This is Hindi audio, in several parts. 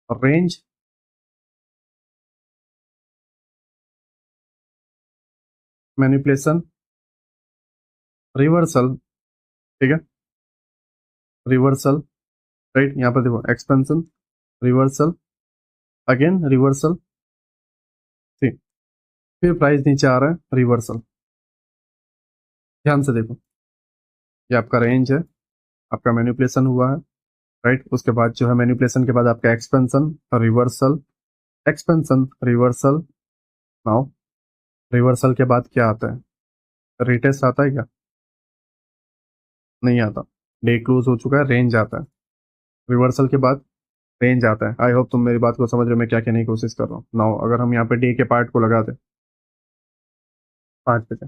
रेंज, मैनिपुलेशन, रिवर्सल, ठीक है, रिवर्सल, राइट, यहाँ पर देखो एक्सपेंशन, रिवर्सल, अगेन रिवर्सल, ठीक, फिर प्राइस नीचे आ रहा है, रिवर्सल। ध्यान से देखो, ये आपका रेंज है, आपका मैनिपुलेशन हुआ है, राइट, उसके बाद जो है मैनिपुलेशन के बाद आपका expansion, reversal, expansion, reversal. Now reversal के बाद क्या आता है? रिटेस्ट आता है क्या? नहीं आता। डे क्लोज हो चुका है, रेंज आता है। रिवर्सल के बाद रेंज आता है। आई होप तुम मेरी बात को समझ रहे हो, मैं क्या कहने की कोशिश कर रहा हूँ। नाउ अगर हम यहाँ पे डे के पार्ट को लगा दें 5 बजे,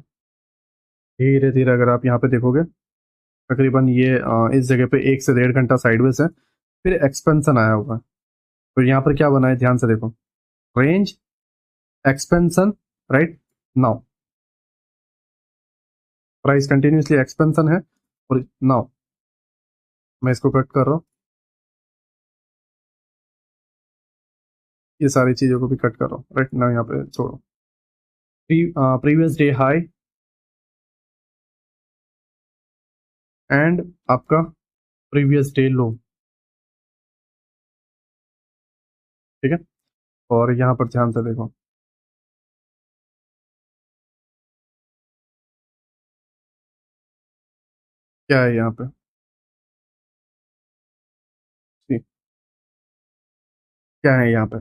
धीरे धीरे अगर आप यहाँ पे देखोगे, तकरीबन ये इस जगह पे 1 से 1.5 घंटा साइडवेज है, फिर एक्सपेंशन आया हुआ है। तो यहाँ पर क्या बना है, ध्यान से देखो, range, expansion, right. Now price continuously expansion है, और नाउ मैं इसको कट कर रहा हूँ, ये सारी चीजों को भी कट कर रहा हूँ, राइट ना, यहाँ पे छोड़ो। प्रीवियस डे हाई एंड आपका प्रीवियस डे लो, ठीक है। और यहाँ पर ध्यान से देखो, क्या है यहाँ पे, See, क्या है यहाँ पे,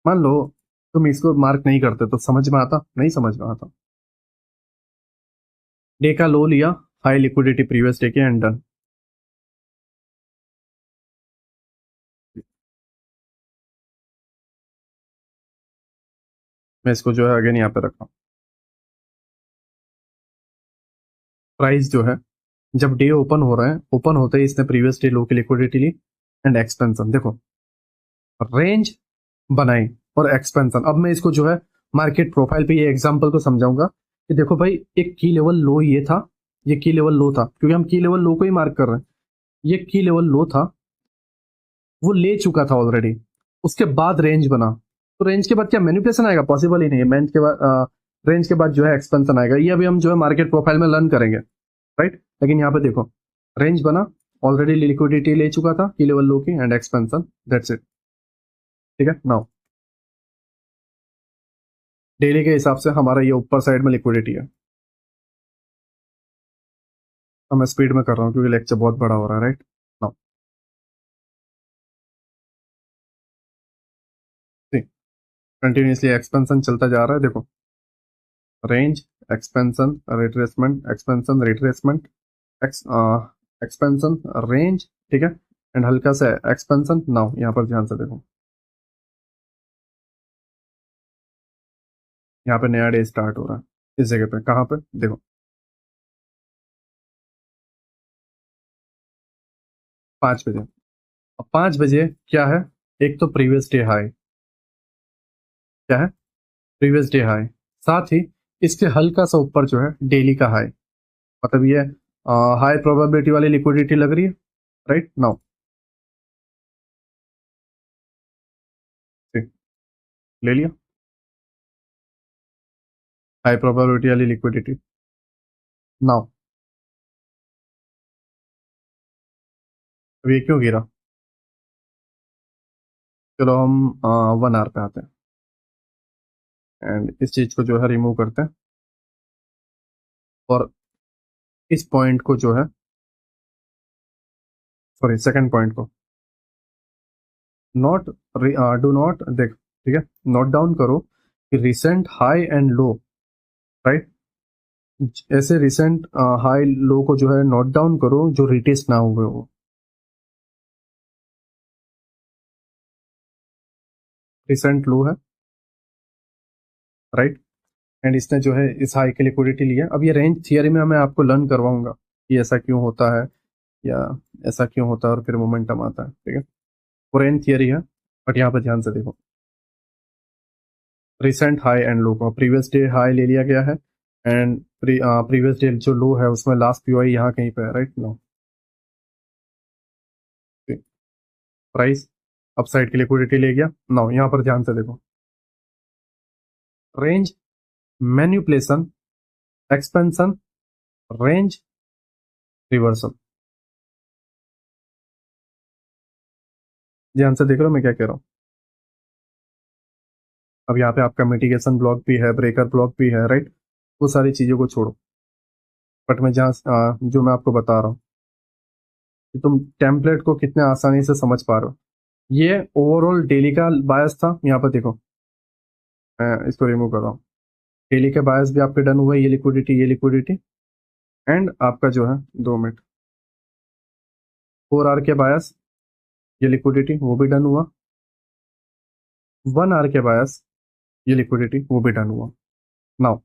मान लो तुम इसको मार्क नहीं करते तो समझ में आता, नहीं समझ में आता। डे का लो लिया, हाई लिक्विडिटी प्रीवियस डे के, एंड डन। मैं इसको जो है अगेन यहाँ पे रखा हूँ। प्राइस जो है जब डे ओपन हो रहा है, ओपन होते ही इसने प्रीवियस डे लो की लिक्विडिटी ली एंड एक्सपेंशन, देखो रेंज बनाई और एक्सपेंशन। अब मैं इसको जो है मार्केट प्रोफाइल पे ये एग्जांपल को समझाऊंगा कि देखो भाई, एक की लेवल लो ये था, ये की लेवल लो था, क्योंकि हम की लेवल लो को ही मार्क कर रहे हैं। ये की लेवल लो था, वो ले चुका था ऑलरेडी, उसके बाद रेंज बना। तो रेंज के बाद क्या मैनिपुलेशन आएगा? पॉसिबल ही नहीं है। रेंज के बाद जो है एक्सपेंशन आएगा। ये अभी हम जो है मार्केट प्रोफाइल में लर्न करेंगे, राइट। लेकिन यहाँ पे देखो, रेंज बना, ऑलरेडी लिक्विडिटी ले चुका था की लेवल लो की, एंड एक्सपेंशन, दैट्स इट, ठीक है। नाउ डेली के हिसाब से हमारा ये ऊपर साइड में लिक्विडिटी है। अब मैं स्पीड में कर रहा हूँ क्योंकि लेक्चर बहुत बड़ा हो रहा है, राइट। नाउ कंटिन्यूसली एक्सपेंशन चलता जा रहा है, देखो range, expansion, retracement, expansion, retracement, expansion, range, ठीक है, एंड हल्का सा एक्सपेंशन। नाउ यहाँ पर ध्यान से देखो, यहाँ पे नया डे स्टार्ट हो रहा है इस जगह पे, कहाँ पे देखो, 5 बजे। अब 5 बजे क्या है, एक तो प्रीवियस डे हाई, क्या है, प्रीवियस डे हाई, साथ ही इसके हल्का सा ऊपर जो है डेली का हाई, मतलब ये हाई प्रोबेबिलिटी वाली लिक्विडिटी लग रही है, राइट। नाउ ले लिया हाई प्रोबेबिलिटी वाली लिक्विडिटी। नाउ अब ये क्यों गिरा? चलो हम 1 आवर पे आते हैं एंड इस चीज को जो है रिमूव करते हैं, और इस पॉइंट को जो है, सॉरी सेकंड पॉइंट को, नॉट डू नॉट देख, ठीक है, नोट डाउन करो कि recent high and low, right. ऐसे रिसेंट हाई लो को जो है नोट डाउन करो जो रिटेस्ट ना हुए हो। रिसेंट लो है, राइट, एंड इसने जो है इस हाई की लिक्विडिटी लिया। अब ये रेंज थियरी में मैं आपको लर्न करवाऊंगा कि ऐसा क्यों होता है, या ऐसा क्यों होता है और फिर मोमेंटम आता है, ठीक है। वो रेंज थियरी है, बट यहाँ पर ध्यान से देखो, रिसेंट हाई एंड लो को प्रीवियस डे हाई ले लिया गया है, एंड प्रीवियस डे जो लो है उसमें लास्ट पीओआई यहाँ कहीं पे है, राइट। नो प्राइस अपसाइड की लिक्विडिटी ले गया। नाउ यहां पर ध्यान से देखो, range, manipulation, expansion, range, reversal. ध्यान से देख रहे हो मैं क्या कह रहा हूं। अब यहाँ पे आपका मिटिगेशन ब्लॉक भी है, ब्रेकर ब्लॉक भी है, राइट। वो सारी चीजों को छोड़ो, बट मैं जहाँ जो मैं आपको बता रहा हूँ कि तुम टेम्पलेट को कितने आसानी से समझ पा रहे हो। ये ओवरऑल डेली का बायस था। यहाँ पर देखो, मैं इसको रिमूव कर रहा हूँ। डेली के बायस भी आपके डन हुआ, ये लिक्विडिटी एंड आपका जो है 2 मिनट 4 आवर के बायस, ये लिक्विडिटी वो भी डन हुआ। 1 आवर के बायस, ये लिक्विडिटी वो भी डन हुआ। नाउ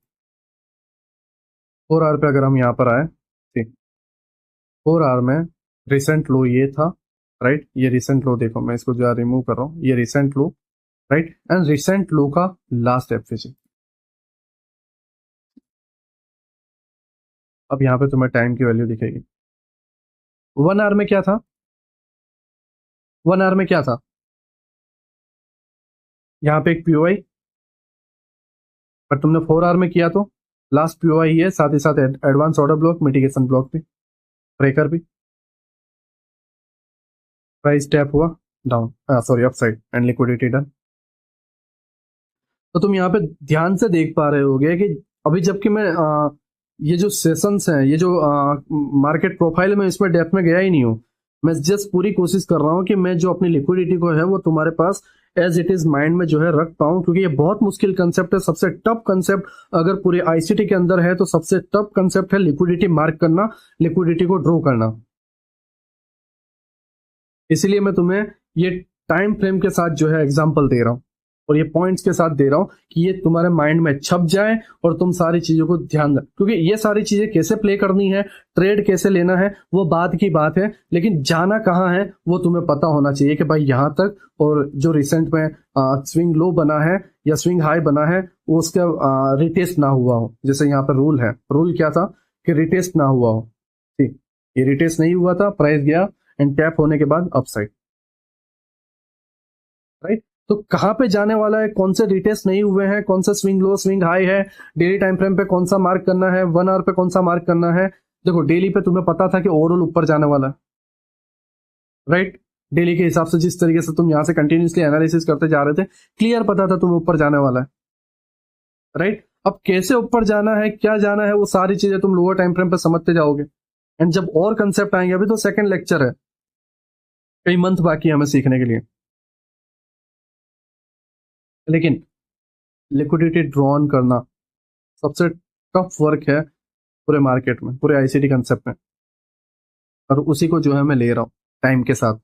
4 आवर पे अगर हम यहाँ पर आए, ठीक, 4 आवर में रिसेंट लो ये था, राइट। ये रिसेंट लो देखो, मैं इसको जो है रिमूव कर रहा हूँ, ये recent low, right. And recent low का लास्ट एफिसी। अब यहाँ पे तुम्हें टाइम की वैल्यू दिखेगी। 1 आवर में क्या था, 1 आवर में क्या था, यहाँ पे एक पीओआई, पर तुमने 4 आवर में किया तो लास्ट पीओआई है, साथ ही साथ advance order block, mitigation block भी, ब्रेकर भी। प्राइस टैप हुआ down, sorry upside and liquidity done. तो तुम यहाँ पे ध्यान से देख पा रहे होगे कि अभी जबकि मैं ये जो सेशंस हैं, ये जो मार्केट प्रोफाइल में, इसमें डेप्थ में गया ही नहीं हूँ। मैं जस्ट पूरी कोशिश कर रहा हूँ कि मैं जो अपनी लिक्विडिटी को है वो तुम्हारे पास एज इट इज माइंड में जो है रख पाऊं, क्योंकि ये बहुत मुश्किल कंसेप्ट है, सबसे टफ कंसेप्ट अगर पूरे आईसीटी के अंदर है तो सबसे टफ कंसेप्ट है लिक्विडिटी मार्क करना, लिक्विडिटी को ड्रॉ करना। इसलिए मैं तुम्हें ये टाइम फ्रेम के साथ जो है एग्जांपल दे रहा हूं और ये पॉइंट्स के साथ दे रहा हूं कि ये तुम्हारे माइंड में छप जाए और तुम सारी चीजों को ध्यान रख, क्योंकि ये सारी चीजें कैसे प्ले करनी है, ट्रेड कैसे लेना है, वो बाद की बात है, लेकिन जाना कहाँ है वो तुम्हें पता होना चाहिए कि भाई यहां तक, और जो रिसेंट में स्विंग लो बना है या स्विंग हाई बना है वो उसका रिटेस्ट ना हुआ हो। जैसे यहाँ पर रूल है, रूल क्या था कि रिटेस्ट ना हुआ हो, ठीक, ये रिटेस्ट नहीं हुआ था, प्राइस गया एंड टैप होने के बाद अपसाइड, राइट। तो कहां पे जाने वाला है, कौन से रिटेस्ट नहीं हुए हैं, कौन सा स्विंग लो स्विंग हाई है, डेली टाइम फ्रेम पे कौन सा मार्क करना है, 1 आवर पे कौन सा मार्क करना है। देखो डेली पे तुम्हें पता था कि ओवरऑल ऊपर जाने वाला है, राइट। डेली के हिसाब से जिस तरीके से तुम यहां से कंटिन्यूसली एनालिसिस करते जा रहे थे, क्लियर पता था तुम्हें ऊपर जाने वाला है, राइट। अब कैसे ऊपर जाना है, क्या जाना है, वो सारी चीजें तुम लोअर टाइम फ्रेम पे समझते जाओगे। एंड जब और कंसेप्ट आएंगे, अभी तो सेकंड लेक्चर है, कई मंथ बाकी है हमें सीखने के लिए, लेकिन लिक्विडिटी ड्रॉ ऑन करना सबसे टफ वर्क है पूरे मार्केट में, पूरे आईसीटी कंसेप्ट में, और उसी को जो है मैं ले रहा हूं टाइम के साथ,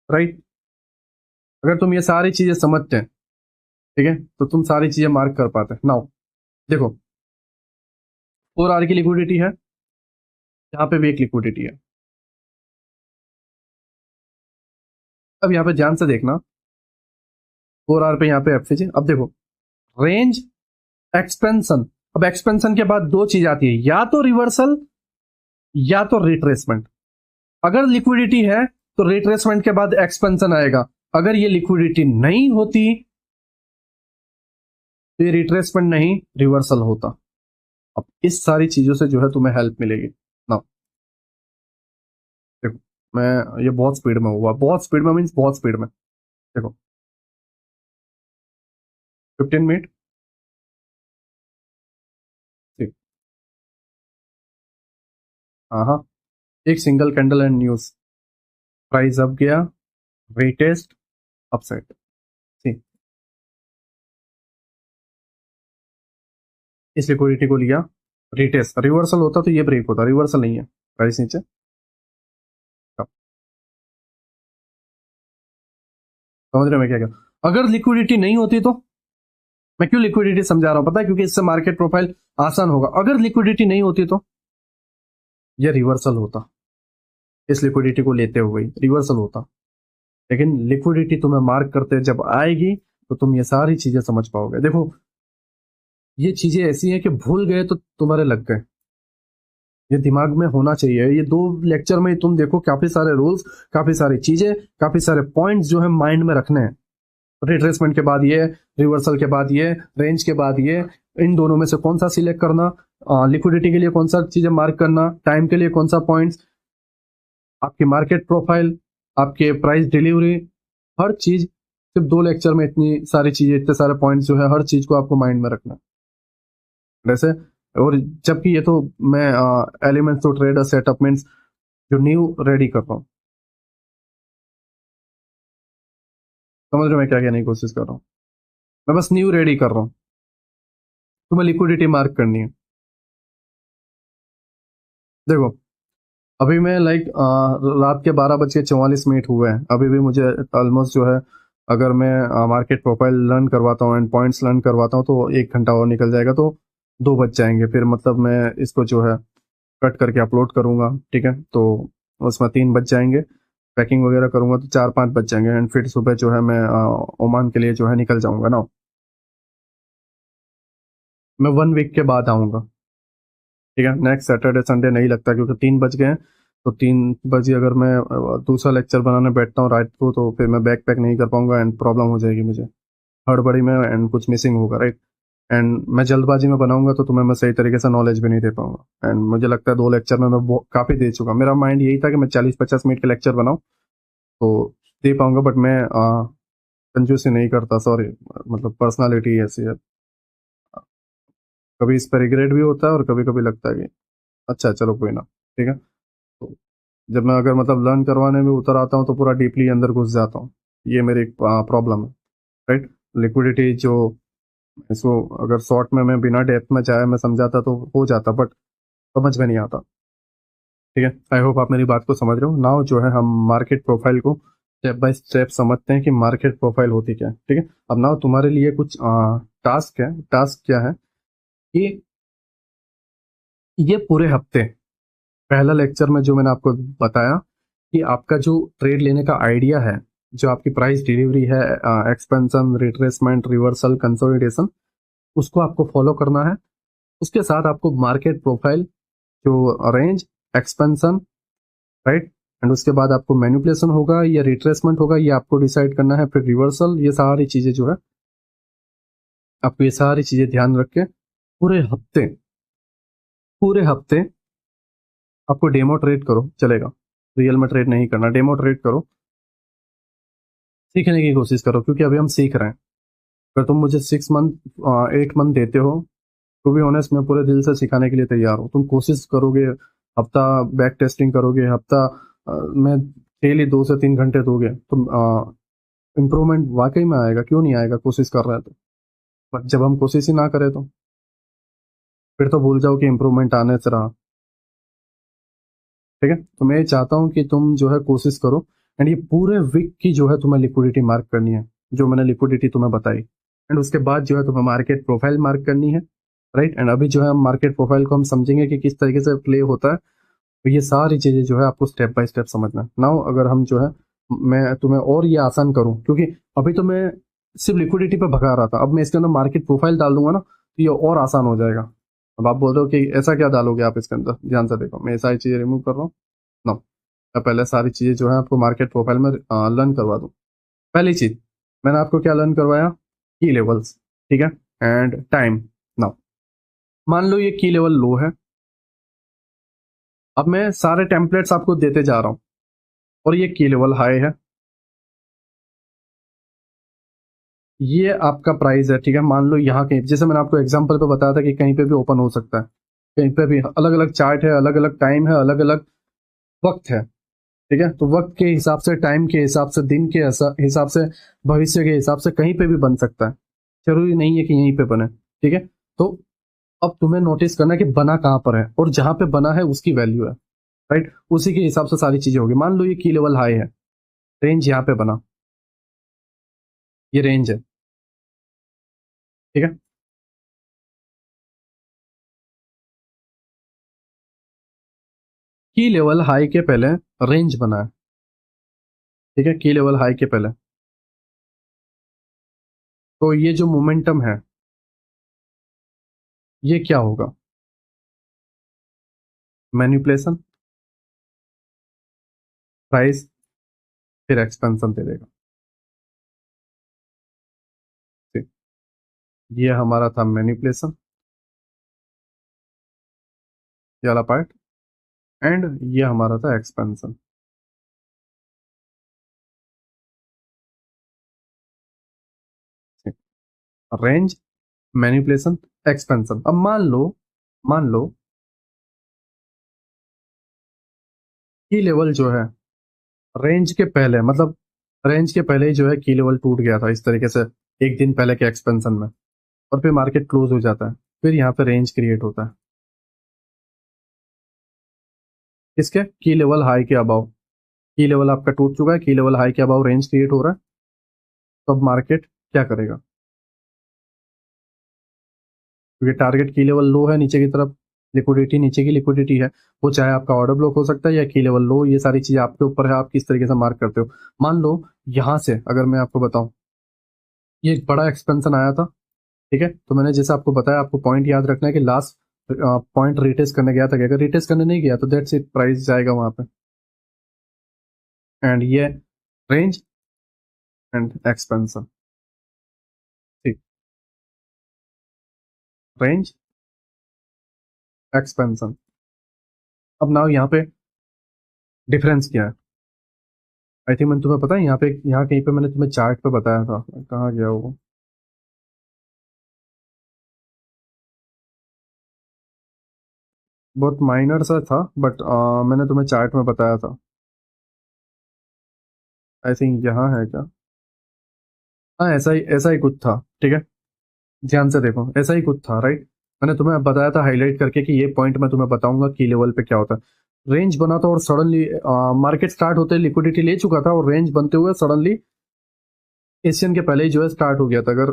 राइट। अगर तुम ये सारी चीजें समझते हैं, ठीक है, तो तुम सारी चीजें मार्क कर पाते हैं। नाउ देखो 4 आवर की लिक्विडिटी है, यहाँ पे भी एक लिक्विडिटी है। अब यहाँ पे ध्यान से देखना, 4 आवर पे यहाँ पे एफसीजी। अब देखो रेंज, एक्सपेंशन। अब एक्सपेंशन के बाद दो चीज आती है, या तो रिवर्सल या तो रिट्रेसमेंट। अगर लिक्विडिटी है तो रिट्रेसमेंट के बाद एक्सपेंशन आएगा, अगर ये लिक्विडिटी नहीं होती तो ये रिट्रेसमेंट नहीं रिवर्सल होता। अब इस सारी चीजों से जो है तुम्हें हेल्प मिलेगी ना। देखो मैं, ये बहुत स्पीड में हुआ, बहुत स्पीड में मीन्स बहुत स्पीड में। देखो 15 मिनट, ठीक, हाँ हाँ, एक single candle and news, price up गया, रीटेस्ट, अपसाइड, ठीक। इस लिक्विडिटी को लिया, रीटेस्ट, रिवर्सल होता तो ये ब्रेक होता, रिवर्सल नहीं है, प्राइस नीचे। समझ रहे हो मैं क्या कह, अगर लिक्विडिटी नहीं होती तो, मैं क्यों लिक्विडिटी समझा रहा हूं पता है, क्योंकि इससे मार्केट प्रोफाइल आसान होगा। अगर लिक्विडिटी नहीं होती तो ये रिवर्सल होता, इस लिक्विडिटी को लेते हुए रिवर्सल होता, लेकिन लिक्विडिटी तुम्हें मार्क करते जब आएगी तो तुम ये सारी चीजें समझ पाओगे। देखो ये चीजें ऐसी हैं कि भूल गए तो तुम्हारे लग गए, ये दिमाग में होना चाहिए। ये 2 लेक्चर में तुम देखो काफी सारे रूल्स, काफी सारी चीजें, काफी सारे पॉइंट्स जो है माइंड में रखने हैं। रिट्रेसमेंट के बाद ये, रिवर्सल के बाद ये, रेंज के बाद ये, इन दोनों में से कौन सा सिलेक्ट करना, लिक्विडिटी के लिए कौन सा चीजें मार्क करना, टाइम के लिए कौन सा पॉइंट्स, आपकी मार्केट प्रोफाइल, आपके प्राइस डिलीवरी, हर चीज सिर्फ 2 लेक्चर में इतनी सारी चीजें, इतने सारे पॉइंट्स जो है हर चीज को आपको माइंड में रखना वैसे। और जबकि ये तो मैं elements to trader setup means जो न्यू रेडी कर रहा हूँ, समझ रहे हो मैं क्या कहने की कोशिश कर रहा हूँ। मैं बस न्यू रेडी कर रहा हूँ, तुम्हें लिक्विडिटी मार्क करनी है। देखो अभी मैं रात के 12:44 हुए हैं, अभी भी मुझे ऑलमोस्ट जो है, अगर मैं मार्केट प्रोफाइल लर्न करवाता हूँ एंड पॉइंट्स लर्न करवाता हूँ तो 1 घंटा और निकल जाएगा, तो 2 बज जाएंगे। फिर मतलब मैं इसको जो है कट करके अपलोड करूंगा, ठीक है, तो उसमें 3 बज जाएंगे। पैकिंग वगैरह करूंगा तो 4-5 बज जाएंगे एंड फिर सुबह जो है मैं ओमान के लिए जो है निकल जाऊंगा ना। मैं 1 वीक के बाद आऊंगा, ठीक है, नेक्स्ट सैटरडे संडे नहीं लगता, क्योंकि 3 बज गए हैं। तो 3 बजे अगर मैं दूसरा लेक्चर बनाने बैठता हूँ रात को, तो फिर मैं बैक पैक नहीं कर पाऊंगा एंड प्रॉब्लम हो जाएगी मुझे हड़बड़ी में, एंड कुछ मिसिंग होगा, राइट। एंड मैं जल्दबाजी में बनाऊंगा तो तुम्हें मैं सही तरीके से नॉलेज भी नहीं दे पाऊंगा। एंड मुझे लगता है 2 लेक्चर में मैं काफी दे चुका, मेरा माइंड यही था कि मैं 40-50 मिनट के लेक्चर बनाऊं तो दे पाऊंगा, बट मैं कंजूसी नहीं करता, सॉरी, मतलब पर्सनालिटी ऐसी है। कभी इस पर रिग्रेट भी होता है और कभी कभी लगता है कि अच्छा चलो कोई ना, ठीक है। तो जब मैं अगर मतलब लर्न करवाने में उतर आता हूँ तो पूरा डीपली अंदर घुस जाता हूँ, ये मेरी प्रॉब्लम है, राइट। लिक्विडिटी जो, इसको अगर शॉर्ट में मैं बिना डेप्थ में जाए मैं समझाता तो हो जाता, बट समझ में नहीं आता, ठीक है। आई होप आप मेरी बात को समझ रहे हो। नाउ जो है हम मार्केट प्रोफाइल को स्टेप बाय स्टेप समझते हैं कि मार्केट प्रोफाइल होती क्या है, ठीक है। अब नाउ तुम्हारे लिए कुछ टास्क है। टास्क क्या है कि ये पूरे हफ्ते, पहला लेक्चर में जो मैंने आपको बताया कि आपका जो ट्रेड लेने का आइडिया है, जो आपकी प्राइस डिलीवरी है, एक्सपेंशन, रिट्रेसमेंट, रिवर्सल, कंसोलिडेशन, उसको आपको फॉलो करना है। उसके साथ आपको मार्केट प्रोफाइल, जो रेंज, एक्सपेंशन, राइट, एंड उसके बाद आपको मैनिपुलेशन होगा या रिट्रेसमेंट होगा, ये आपको डिसाइड करना है। फिर रिवर्सल, ये सारी चीजें जो है आपको, ये सारी चीजें ध्यान रख के पूरे हफ्ते आपको डेमो ट्रेड करो, चलेगा। रियल में ट्रेड नहीं करना, डेमो ट्रेड करो, सीखने की कोशिश करो, क्योंकि अभी हम सीख रहे हैं। अगर तुम मुझे 6 मंथ 8 मंथ देते हो, टू बी ऑनेस्ट मैं पूरे दिल से सिखाने के लिए तैयार हूँ। तुम कोशिश करोगे, हफ्ता बैक टेस्टिंग करोगे, हफ्ता में डेली 2 से 3 घंटे दोगे, तुम इम्प्रूवमेंट वाकई में आएगा, क्यों नहीं आएगा, कोशिश कर रहा है तो। बट जब हम कोशिश ही ना करें तो फिर तो भूल जाओ कि इम्प्रूवमेंट आने से रहा, ठीक है। तो मैं चाहता हूँ कि तुम जो है कोशिश करो, एंड ये पूरे वीक की जो है तुम्हें लिक्विडिटी मार्क करनी है, जो मैंने लिक्विडिटी तुम्हें बताई, एंड उसके बाद जो है तुम्हें मार्केट प्रोफाइल मार्क करनी है, राइट। एंड अभी जो है हम मार्केट प्रोफाइल को हम समझेंगे कि किस तरीके से प्ले होता है। तो ये सारी चीजें जो है आपको स्टेप बाय स्टेप समझना है। नाउ अगर हम जो है, मैं तुम्हें और ये आसान करूं, क्योंकि अभी तो मैं सिर्फ लिक्विडिटी पे भगा रहा था, अब मैं इसके अंदर मार्केट प्रोफाइल डाल दूंगा ना तो ये और आसान हो जाएगा। अब आप बोल रहे हो कि ऐसा क्या डालोगे आप इसके अंदर, ध्यान से देखो, मैं ये सारी चीजें रिमूव कर रहा हूँ ना। मैं पहले सारी चीजें जो है आपको मार्केट प्रोफाइल में लर्न करवा दूँ। पहली चीज मैंने आपको क्या लर्न करवाया, की लेवल्स, ठीक है, एंड टाइम। नाउ मान लो ये की लेवल लो है, अब मैं सारे टेम्पलेट्स आपको देते जा रहा हूँ, और ये की लेवल हाई है, ये आपका प्राइस है, ठीक है। मान लो यहाँ कहीं, जैसे मैंने आपको एग्जांपल पे बताया था कि कहीं पे भी ओपन हो सकता है, कहीं पे भी अलग अलग चार्ट है, अलग अलग टाइम है, अलग अलग वक्त है, ठीक है। तो वक्त के हिसाब से, टाइम के हिसाब से, दिन के हिसाब से, भविष्य के हिसाब से कहीं पे भी बन सकता है, जरूरी नहीं है कि यहीं पे बने, ठीक है। तो अब तुम्हें नोटिस करना है कि बना कहाँ पर है, और जहां पे बना है उसकी वैल्यू है, राइट, उसी के हिसाब से सारी चीजें होगी। मान लो ये की लेवल हाई है, रेंज यहाँ पे बना, ये रेंज है, ठीक है। की लेवल हाई के पहले रेंज बना है, ठीक है, की लेवल हाई के पहले। तो ये जो मोमेंटम है ये क्या होगा, मैनिपुलेशन, प्राइस, फिर एक्सपेंशन दे देगा। ठीक, ये हमारा था मैनिपुलेशन, ये वाला पार्ट, एंड ये हमारा था एक्सपेंशन। Range, manipulation, expansion. अब मान लो की लेवल जो है रेंज के पहले, मतलब रेंज के पहले ही जो है की लेवल टूट गया था इस तरीके से, एक दिन पहले के एक्सपेंशन में, और फिर मार्केट क्लोज हो जाता है, फिर यहाँ पे रेंज क्रिएट होता है। किसके? की लेवल हाई के अबाव। की लेवल आपका टूट चुका है, की लेवल हाई के अबाव रेंज क्रिएट हो रहा है, तो अब मार्केट क्या करेगा? क्योंकि टारगेट की लेवल लो है नीचे की तरफ, लिक्विडिटी नीचे की लिक्विडिटी है, वो चाहे आपका ऑर्डर ब्लॉक हो सकता है या की लेवल लो, ये सारी चीजें आपके ऊपर है, आप किस तरीके से मार्क करते हो। मान लो यहां से अगर मैं आपको बताऊं, ये एक बड़ा एक्सपेंशन आया था, ठीक है, तो मैंने जैसे आपको बताया, आपको पॉइंट याद रखना है कि लास्ट पॉइंट रिटेस्ट करने गया था क्या? अगर रिटेस्ट करने नहीं गया तो दैट्स इट, प्राइस जाएगा वहां पे। एंड ये रेंज एंड एक्सपेंशन। ठीक, रेंज, एक्सपेंशन। अब नाउ यहाँ पे डिफरेंस क्या है? आई थिंक मैंने तुम्हें पता है, यहाँ पे, यहाँ कहीं पे मैंने तुम्हें चार्ट पे बताया था, कहाँ गया वो? बहुत माइनर सा था, बट मैंने तुम्हें चार्ट में बताया था। आई थिंक यहाँ है क्या? हाँ, ऐसा ही कुछ था, ठीक है, ध्यान से देखो, ऐसा ही कुछ था, राइट। मैंने तुम्हें बताया था हाईलाइट करके कि ये पॉइंट मैं तुम्हें बताऊंगा की लेवल पे क्या होता है। रेंज बना था और सडनली मार्केट स्टार्ट होते लिक्विडिटी ले चुका था, और रेंज बनते हुए सडनली एशियन के पहले ही जो है स्टार्ट हो गया था। अगर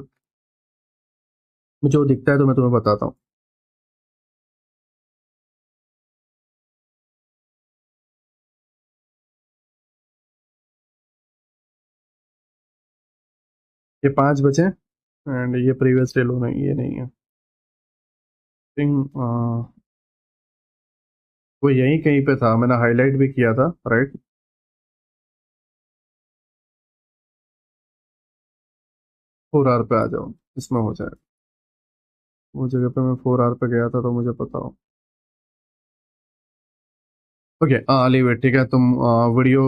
मुझे वो दिखता है तो मैं तुम्हें बताता हूँ। ये 5 बजे, एंड ये प्रीवियस डे लो नहीं, ये नहीं है। थिंक वो यहीं कहीं पे था, मैंने हाईलाइट भी किया था, राइट। 4 आवर पे आ जाओ, इसमें हो जाएगा। वो जगह पे मैं 4 आवर पे गया था, तो मुझे पता हो। ओके, लीव इट, ठीक है, तुम वीडियो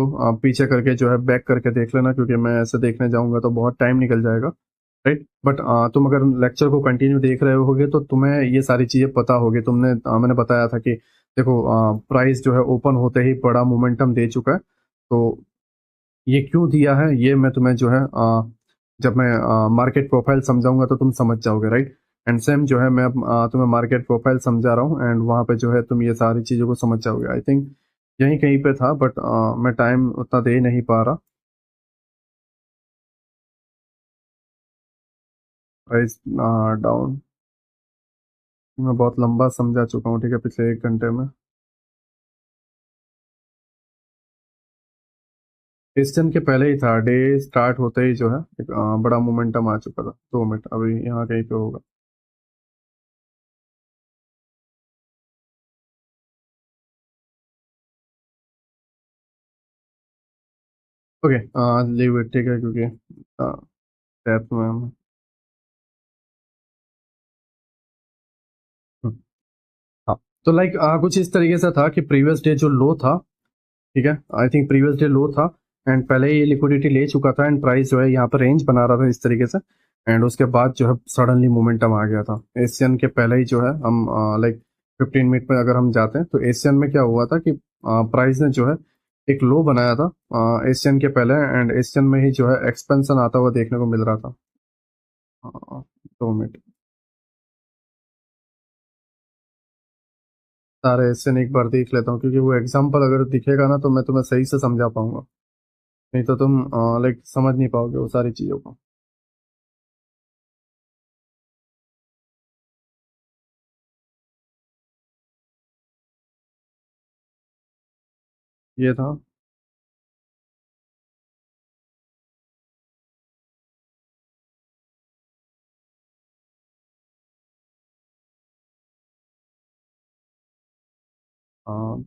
पीछे करके जो है बैक करके देख लेना, क्योंकि मैं ऐसे देखने जाऊंगा तो बहुत टाइम निकल जाएगा, राइट। बट तुम अगर लेक्चर को कंटिन्यू देख रहे होगे तो तुम्हें ये सारी चीज़ें पता होगी। मैंने बताया था कि देखो, प्राइस जो है ओपन होते ही बड़ा मोमेंटम दे चुका है, तो ये क्यों दिया है ये मैं तुम्हें जो है जब मैं मार्केट प्रोफाइल समझाऊंगा तो तुम समझ जाओगे, राइट। एंड सेम जो है मैं अब तुम्हें मार्केट प्रोफाइल समझा रहा हूँ, एंड वहां पे जो है तुम ये सारी चीज़ों को समझ जाओगे। आई थिंक यहीं कहीं पे था, बट मैं टाइम उतना दे नहीं पा रहा। प्राइस डाउन, मैं बहुत लंबा समझा चुका हूँ, ठीक है, पिछले 1 घंटे में। क्वेश्चन के पहले ही था, डे स्टार्ट होते ही जो है एक बड़ा मोमेंटम आ चुका था। 2 मिनट, अभी यहाँ कहीं पे होगा। ओके, लीव इट, ठीक है, क्योंकि टैप में हम्म, हाँ, तो लाइक कुछ इस तरीके से था कि प्रीवियस डे जो लो था, ठीक है, आई थिंक प्रीवियस डे लो था, एंड पहले ही ये लिक्विडिटी ले चुका था, एंड प्राइस जो है यहाँ पर रेंज बना रहा था इस तरीके से, एंड उसके बाद जो है सडनली मोमेंटम आ गया था एशियन के पहले ही जो है। हम लाइक 15 मिनट में अगर हम जाते हैं तो एशियन में क्या हुआ था कि प्राइस ने जो है एक लो बनाया था एशियन के पहले, एंड एशियन में ही जो है एक्सपेंशन आता हुआ देखने को मिल रहा था। 2 मिनट, सारे एशियन एक बार देख लेता हूँ, क्योंकि वो एग्जाम्पल अगर दिखेगा ना तो मैं तुम्हें सही से समझा पाऊंगा, नहीं तो तुम लाइक समझ नहीं पाओगे वो सारी चीज़ों को। ये था,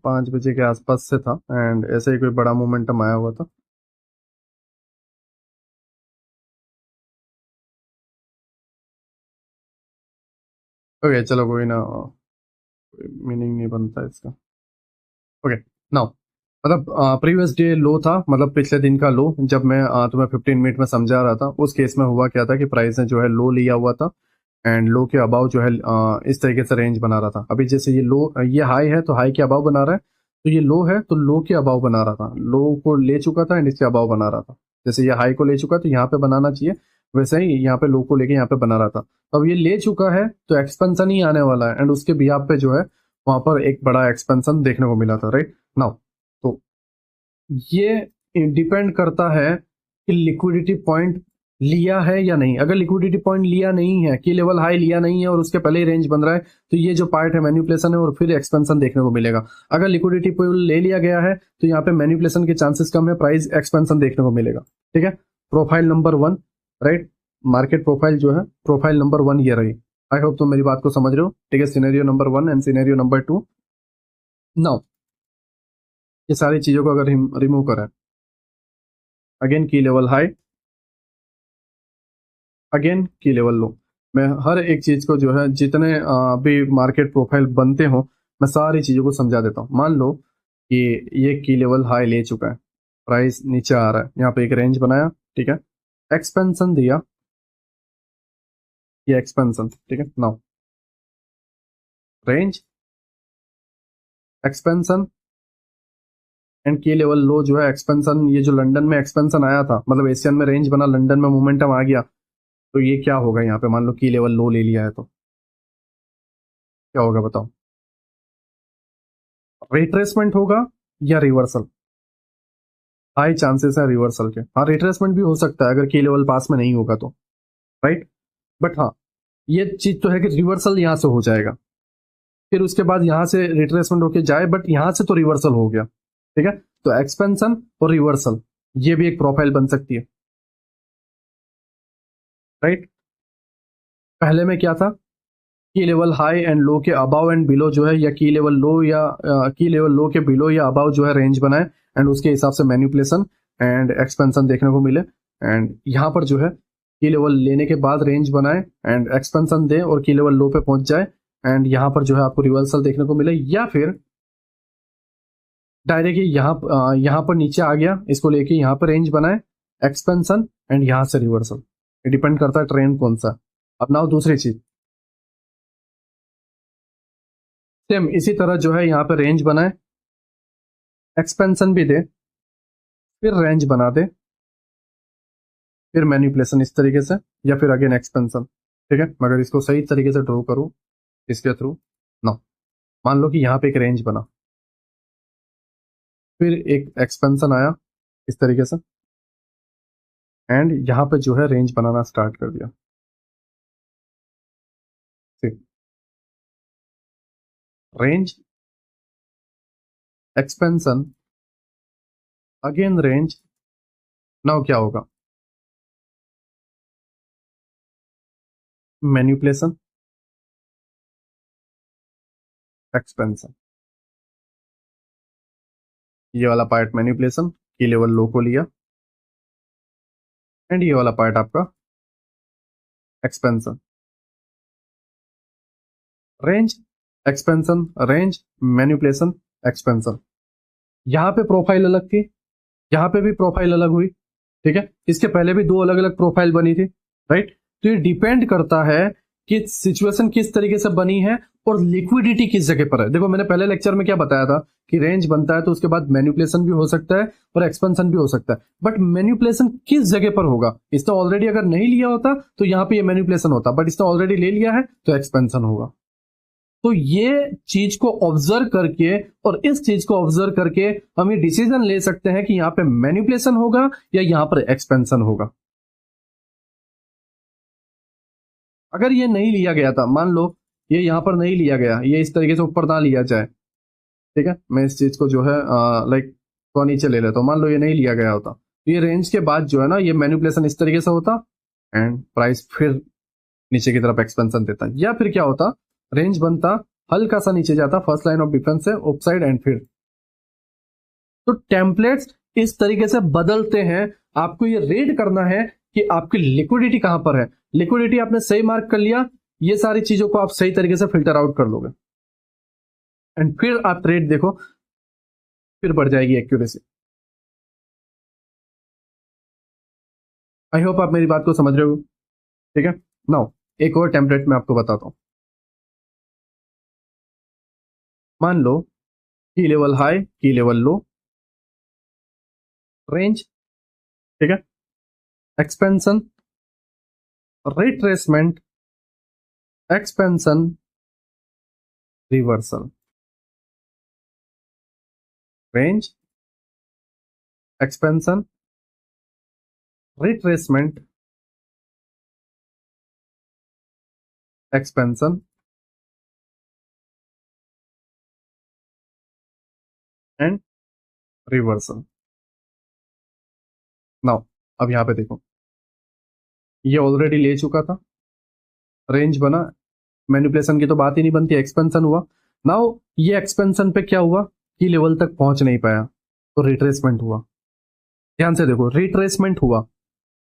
5 बजे के आसपास से था एंड ऐसे ही कोई बड़ा मोमेंटम आया हुआ था। ओके चलो कोई ना, मीनिंग नहीं बनता इसका। ओके नाउ, मतलब प्रीवियस डे लो था, मतलब पिछले दिन का लो, जब मैं तुम्हें 15 मिनट में समझा रहा था उस केस में हुआ क्या था कि प्राइस ने जो है लो लिया हुआ था एंड लो के अबाव जो है इस तरीके से रेंज बना रहा था। अभी जैसे ये लो, ये हाई है तो हाई के अबाव बना रहा है, तो ये लो है तो लो के अबाव बना रहा था, लो को ले चुका था एंड इसके अबाव बना रहा था। जैसे ये हाई को ले चुका तो यहाँ पे बनाना चाहिए, वैसे ही यहाँ पे लो को लेके यहाँ पे बना रहा था। तो अब ये ले चुका है तो एक्सपेंशन ही आने वाला है एंड उसके बिहाफ पे जो है वहां पर एक बड़ा एक्सपेंशन देखने को मिला था, राइट नाउ। तो ये डिपेंड करता है कि लिक्विडिटी पॉइंट लिया है या नहीं। अगर लिक्विडिटी पॉइंट लिया नहीं है, की लेवल हाई लिया नहीं है और उसके पहले ही रेंज बन रहा है, तो ये जो पार्ट है मैनिपुलेशन है और फिर एक्सपेंशन देखने को मिलेगा। अगर लिक्विडिटी पॉइंट ले लिया गया है तो यहाँ पे मैनिपुलेशन के चांसेस कम है, प्राइस एक्सपेंशन देखने को मिलेगा। ठीक है, profile number 1, right, market profile जो है प्रोफाइल नंबर 1 ये रही। आई होप तुम मेरी बात को समझ रहे हो। ठीक है, scenario number 1 and scenario number 2। Now ये सारी चीजों को अगर रिमूव करें, अगेन की लेवल हाई, अगेन की लेवल लो, मैं हर एक चीज को जो है जितने भी मार्केट प्रोफाइल बनते हो मैं सारी चीजों को समझा देता हूँ। मान लो कि ये की लेवल हाई ले चुका है, प्राइस नीचे आ रहा है, यहाँ पे एक रेंज बनाया, ठीक है, एक्सपेंशन दिया, ये एक्सपेंशन, ठीक है। नाउ रेंज, एक्सपेंशन एंड की लेवल लो जो है एक्सपेंशन। ये जो लंदन में एक्सपेंशन आया था, मतलब एशियन में रेंज बना, लंदन में मोमेंटम आ गया, तो ये क्या होगा यहाँ पे, मान लो की लेवल लो ले लिया है तो क्या होगा बताओ? रिट्रेसमेंट होगा या रिवर्सल? हाई चांसेस है रिवर्सल के। हाँ, रिट्रेसमेंट भी हो सकता है अगर की लेवल पास में नहीं होगा तो, राइट। बट हाँ, ये चीज तो है कि रिवर्सल यहां से हो जाएगा, फिर उसके बाद यहां से रिट्रेसमेंट होके जाए, बट यहां से तो रिवर्सल हो गया। ठीक है, तो एक्सपेंशन और रिवर्सल ये भी एक प्रोफाइल बन सकती है, राइट। पहले में क्या था, की लेवल हाई एंड लो के अबाव एंड बिलो जो है, या की लेवल लो या की लेवल लो के बिलो या अबाव जो है रेंज बनाए एंड उसके हिसाब से मैनिपुलेशन एंड एक्सपेंशन देखने को मिले। एंड यहाँ पर जो है की लेवल लेने के बाद रेंज बनाए एंड एक्सपेंशन दे और की लेवल लो पे पहुंच जाए एंड यहाँ पर जो है आपको रिवर्सल देखने को मिले, या फिर डायरेक्ट यहाँ पर नीचे आ गया, इसको लेके यहाँ पर रेंज बनाए, एक्सपेंशन एंड यहाँ से रिवर्सल। डिपेंड करता है ट्रेंड कौन सा। अब नाउ दूसरी चीज, सेम इसी तरह जो है यहाँ पे रेंज बनाए, एक्सपेंशन भी दे, फिर रेंज बना दे, फिर मैनिपुलेशन इस तरीके से, या फिर अगेन एक्सपेंशन। ठीक है, मगर इसको सही तरीके से ड्रॉ करूं इसके थ्रू। नो, मान लो कि यहाँ पे एक रेंज बना, फिर एक एक्सपेंशन आया इस तरीके से एंड यहाँ पे जो है रेंज बनाना स्टार्ट कर दिया। ठीक, range, expansion, again range. Now क्या होगा, मैनिपुलेशन, एक्सपेंशन, ये वाला पार्ट मैनिपुलेशन, की लेवल लो को लिया एंड ये वाला पार्ट आपका expansion, range, expansion, range, manipulation, expansion. यहाँ पे प्रोफाइल अलग थी, यहाँ पे भी प्रोफाइल अलग हुई। ठीक है, इसके पहले भी दो अलग अलग प्रोफाइल बनी थी, राइट। तो ये डिपेंड करता है कि सिचुएशन किस तरीके से बनी है और लिक्विडिटी किस जगह पर है। देखो मैंने पहले लेक्चर में क्या बताया था कि रेंज बनता है तो उसके बाद मैनिपुलेशन भी हो सकता है और एक्सपेंशन भी हो सकता है, बट मैनिपुलेशन किस जगह पर होगा। इसने ऑलरेडी अगर नहीं लिया होता तो यहाँ पे ये मैनिपुलेशन होता, बट इसने ऑलरेडी ले लिया है तो एक्सपेंशन होगा। तो ये चीज को ऑब्जर्व करके और इस चीज को ऑब्जर्व करके हम ये डिसीजन ले सकते हैं कि यहां पे मैनिपुलेशन होगा या यहां पर एक्सपेंशन होगा। अगर ये नहीं लिया गया था, मान लो ये यहां पर नहीं लिया गया, ये इस तरीके से ऊपर ना लिया जाए, ठीक है, मैं इस चीज को जो है लाइक तो नीचे ले लेता हूं, मान लो ये नहीं लिया गया होता तो ये रेंज के बाद जो है ना ये मैनिपुलेशन इस तरीके से होता एंड प्राइस फिर नीचे की तरफ एक्सपेंशन देता, या फिर क्या होता, रेंज बनता, हल्का सा नीचे जाता, फर्स्ट लाइन ऑफ डिफेंस है अपसाइड एंड फिर। तो टेम्पलेट्स इस तरीके से बदलते हैं। आपको ये रीड करना है कि आपकी लिक्विडिटी कहां पर है। लिक्विडिटी आपने सही मार्क कर लिया, ये सारी चीजों को आप सही तरीके से फिल्टर आउट कर लोगे एंड फिर आप ट्रेड देखो, फिर बढ़ जाएगी एक्यूरेसी। आई होप आप मेरी बात को समझ रहे हो। ठीक है, नाउ एक और टेम्पलेट मैं आपको बताता हूं। मान लो की लेवल हाई, की लेवल लो, रेंज, ठीक है, expansion, retracement, expansion, reversal, range, expansion, retracement, expansion and reversal. Now अब यहां पे देखो, ये ऑलरेडी ले चुका था, रेंज बना, मैनिपुलेशन की तो बात ही नहीं बनती, एक्सपेंशन हुआ। नाउ ये एक्सपेंशन पे क्या हुआ, की लेवल तक पहुंच नहीं पाया तो रिट्रेसमेंट हुआ। ध्यान से देखो, रिट्रेसमेंट हुआ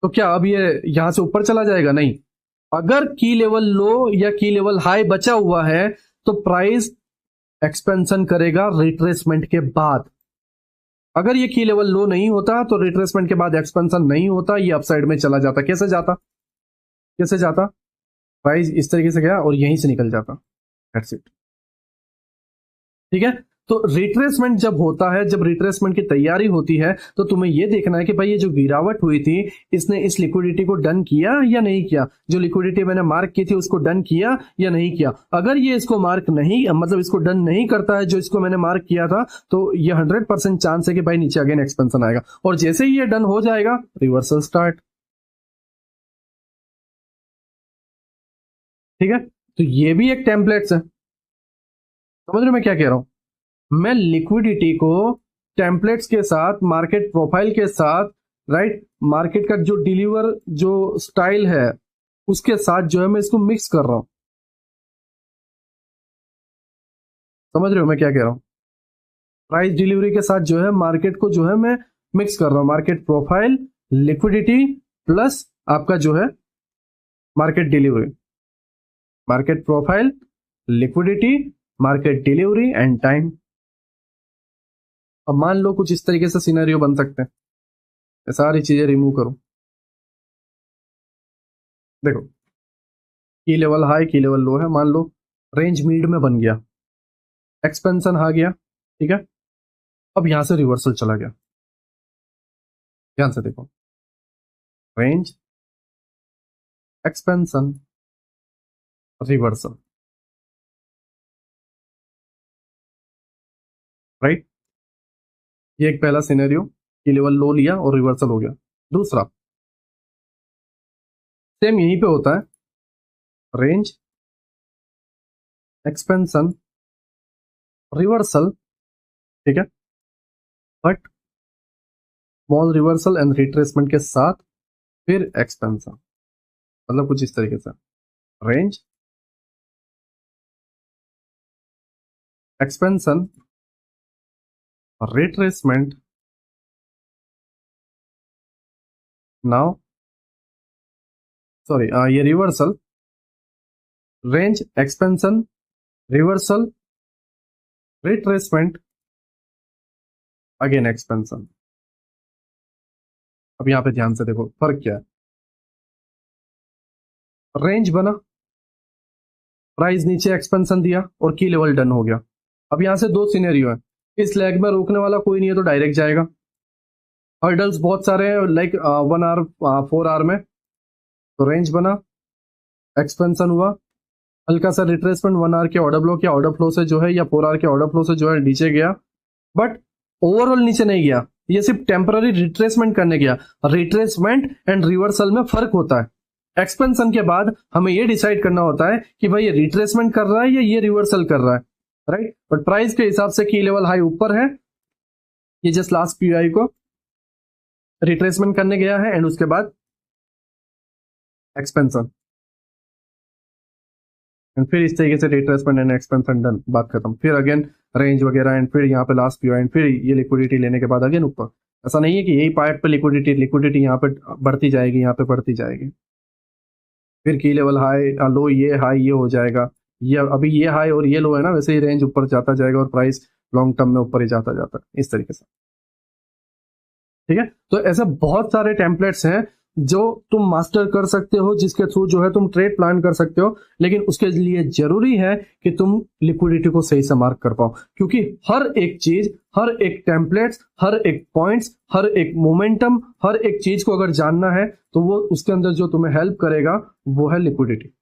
तो क्या अब ये यहां से ऊपर चला जाएगा? नहीं। अगर की लेवल लो या की लेवल हाई बचा हुआ है तो प्राइस एक्सपेंशन करेगा रिट्रेसमेंट के बाद। अगर ये की लेवल लो नहीं होता तो रिट्रेसमेंट के बाद एक्सपेंशन नहीं होता, ये अपसाइड में चला जाता। कैसे जाता, कैसे जाता? प्राइस इस तरीके से गया और यहीं से निकल जाता। That's it. ठीक है, तो रिट्रेसमेंट जब होता है, जब रिट्रेसमेंट की तैयारी होती है तो तुम्हें यह देखना है कि भाई ये जो गिरावट हुई थी इसने इस लिक्विडिटी को डन किया या नहीं किया। जो लिक्विडिटी मैंने मार्क की थी उसको डन किया या नहीं किया। अगर ये इसको मार्क नहीं, मतलब इसको डन नहीं करता है जो इसको मैंने मार्क किया था, तो ये 100% चांस है कि भाई नीचे अगेन एक्सपेंशन आएगा। और जैसे ही ये डन हो जाएगा रिवर्सल स्टार्ट। ठीक है, तो ये भी एक टेम्पलेट्स है। समझ रहे हो मैं क्या कह रहा हूं? मैं लिक्विडिटी को टेम्पलेट्स के साथ, मार्केट प्रोफाइल के साथ, राइट, मार्केट का जो डिलीवर जो स्टाइल है उसके साथ जो है मैं इसको मिक्स कर रहा हूं। समझ रहे हो मैं क्या कह रहा हूं? प्राइस डिलीवरी के साथ जो है मार्केट को जो है मैं मिक्स कर रहा हूं। मार्केट प्रोफाइल, लिक्विडिटी प्लस आपका जो है market delivery. Market profile, liquidity, market delivery and time. अब मान लो कुछ इस तरीके से सिनेरियो बन सकते हैं, ये सारी चीजें रिमूव करो। देखो, की लेवल हाई, की लेवल लो है, मान लो रेंज मीड में बन गया, एक्सपेंशन आ गया, ठीक है। अब यहां से रिवर्सल चला गया। ध्यान से देखो, रेंज, एक्सपेंशन, रिवर्सल, राइट। ये एक पहला सिनेरियो, की लेवल लो लिया और रिवर्सल हो गया। दूसरा सेम यहीं पे होता है, रेंज, एक्सपेंशन, रिवर्सल, ठीक है, but small reversal and retracement के साथ फिर एक्सपेंशन। मतलब कुछ इस तरीके से, range, expansion, retracement, now sorry ये reversal, range, expansion, reversal, retracement, again expansion. अब यहां पे ध्यान से देखो फर्क क्या है। रेंज बना, प्राइस नीचे, एक्सपेंशन दिया और की लेवल डन हो गया। अब यहां से दो सिनेरियो है, इस लेग में रोकने वाला कोई नहीं है तो डायरेक्ट जाएगा। हर्डल्स बहुत सारे हैं, लाइक 1 आवर 4 आवर में। तो रेंज बना, एक्सपेंशन हुआ, हल्का सा रिट्रेसमेंट 1 आवर के ऑर्डर ब्लॉक या ऑर्डर फ्लो से जो है, या 4 आवर के ऑर्डर फ्लो से जो है नीचे गया, बट ओवरऑल नीचे नहीं गया। ये सिर्फ टेम्पररी रिट्रेसमेंट करने गया। रिट्रेसमेंट एंड रिवर्सल में फर्क होता है। एक्सपेंशन के बाद हमें ये डिसाइड करना होता है कि भाई ये रिट्रेसमेंट कर रहा है या ये रिवर्सल कर रहा है, राइट। बट प्राइस के हिसाब से की लेवल हाई ऊपर है, ये जस्ट लास्ट पीआई को रिट्रेसमेंट करने गया है एंड उसके बाद एक्सपेंशन। एंड फिर इस तरीके से रिट्रेसमेंट एंड एक्सपेंशन डन, बात खत्म। फिर अगेन रेंज वगैरह एंड फिर यहाँ पे लास्ट पीओ एंड फिर ये लिक्विडिटी लेने के बाद अगेन ऊपर। ऐसा नहीं है कि यही पार्ट पे लिक्विडिटी यहाँ पे बढ़ती जाएगी, यहाँ पे बढ़ती जाएगी। फिर की लेवल हाई लो, ये हाई ये हो जाएगा, ये अभी ये हाई और ये लो है ना, वैसे ही रेंज ऊपर जाता जाएगा और प्राइस लॉन्ग टर्म में ऊपर ही जाता जाता है इस तरीके से। ठीक है, तो ऐसे बहुत सारे टेम्पलेट्स हैं जो तुम मास्टर कर सकते हो, जिसके थ्रू जो है तुम ट्रेड प्लान कर सकते हो, लेकिन उसके लिए जरूरी है कि तुम लिक्विडिटी को सही से मार्क कर पाओ, क्योंकि हर एक चीज, हर एक टेम्पलेट्स, हर एक पॉइंट्स, हर एक मोमेंटम, हर एक चीज को अगर जानना है तो वो उसके अंदर जो तुम्हें हेल्प करेगा वो है लिक्विडिटी।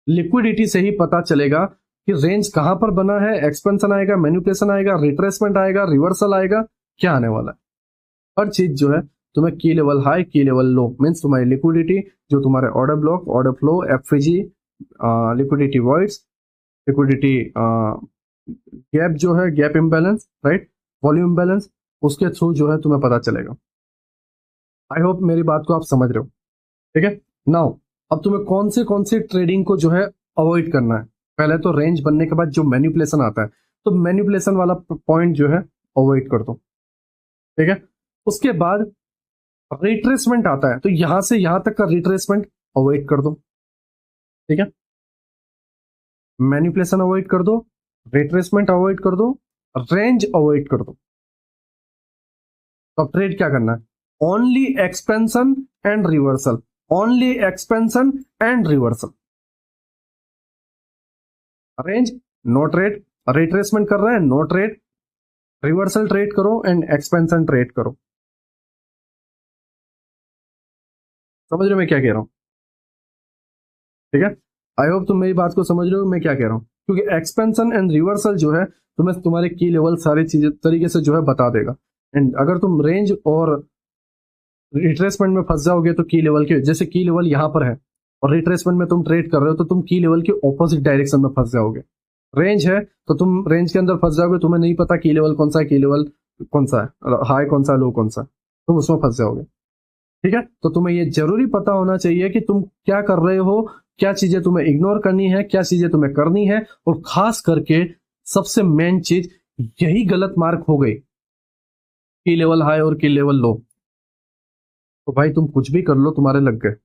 लिक्विडिटी से ही पता चलेगा कि रेंज कहां पर बना है, एक्सपेंशन आएगा, मैनिपुलेशन आएगा, रिट्रेसमेंट आएगा, रिवर्सल आएगा, क्या आने वाला है। हर चीज जो है तुम्हें key level high, key level low, means तुम्हारी लिक्विडिटी, जो तुम्हारे order block, order flow, FG, liquidity voids, liquidity gap जो है, gap imbalance, right, volume balance, उसके थ्रू जो है तुम्हें पता चलेगा। आई होप मेरी बात को आप समझ रहे हो। ठीक है, नाउ अब तुम्हें कौन सी ट्रेडिंग को जो है अवॉइड करना है। पहले तो रेंज बनने के बाद जो मैनिपुलेशन आता है, तो मैनिपुलेशन वाला पॉइंट जो है अवॉइड कर दो। ठीक है, उसके बाद रिट्रेसमेंट आता है, तो यहां से यहां तक का रिट्रेसमेंट अवॉइड कर दो। ठीक है, मैनिपुलेशन अवॉइड कर दो, रिट्रेसमेंट अवॉइड कर दो, रेंज अवॉइड कर दो। तो अब ट्रेड क्या करना है, only expansion and reversal, only expansion and reversal. Range no trade, retracement कर रहे हैं नो ट्रेड, रिवर्सल ट्रेड करो एंड एक्सपेंशन ट्रेड करो। समझ रहे हो मैं क्या कह रहा हूं। ठीक है, आई होप तुम मेरी बात को समझ रहे हो मैं क्या कह रहा हूं, क्योंकि एक्सपेंशन एंड रिवर्सल जो है तुम्हें तुम्हारे की लेवल सारी चीजें तरीके से जो है बता देगा। एंड अगर तुम रेंज और रिट्रेसमेंट में फंस जाओगे तो की लेवल के, जैसे की लेवल यहां पर है और रिट्रेसमेंट में तुम ट्रेड कर रहे हो, तो तुम की लेवल के ऑपोजिट डायरेक्शन में फंस जाओगे। रेंज है तो तुम रेंज के अंदर फंस जाओगे, तुम्हें नहीं पता की लेवल कौन सा है, की लेवल कौन सा है, हाई कौन सा, लो कौन सा, तुम उसमें फंस जाओगे। ठीक है, तो तुम्हें ये जरूरी पता होना चाहिए कि तुम क्या कर रहे हो, क्या चीजें तुम्हें इग्नोर करनी है, क्या चीजें तुम्हें करनी है, और खास करके सबसे मेन चीज यही गलत मार्क हो गई, की लेवल हाई और की लेवल लो, तो भाई तुम कुछ भी कर लो तुम्हारे लग गए।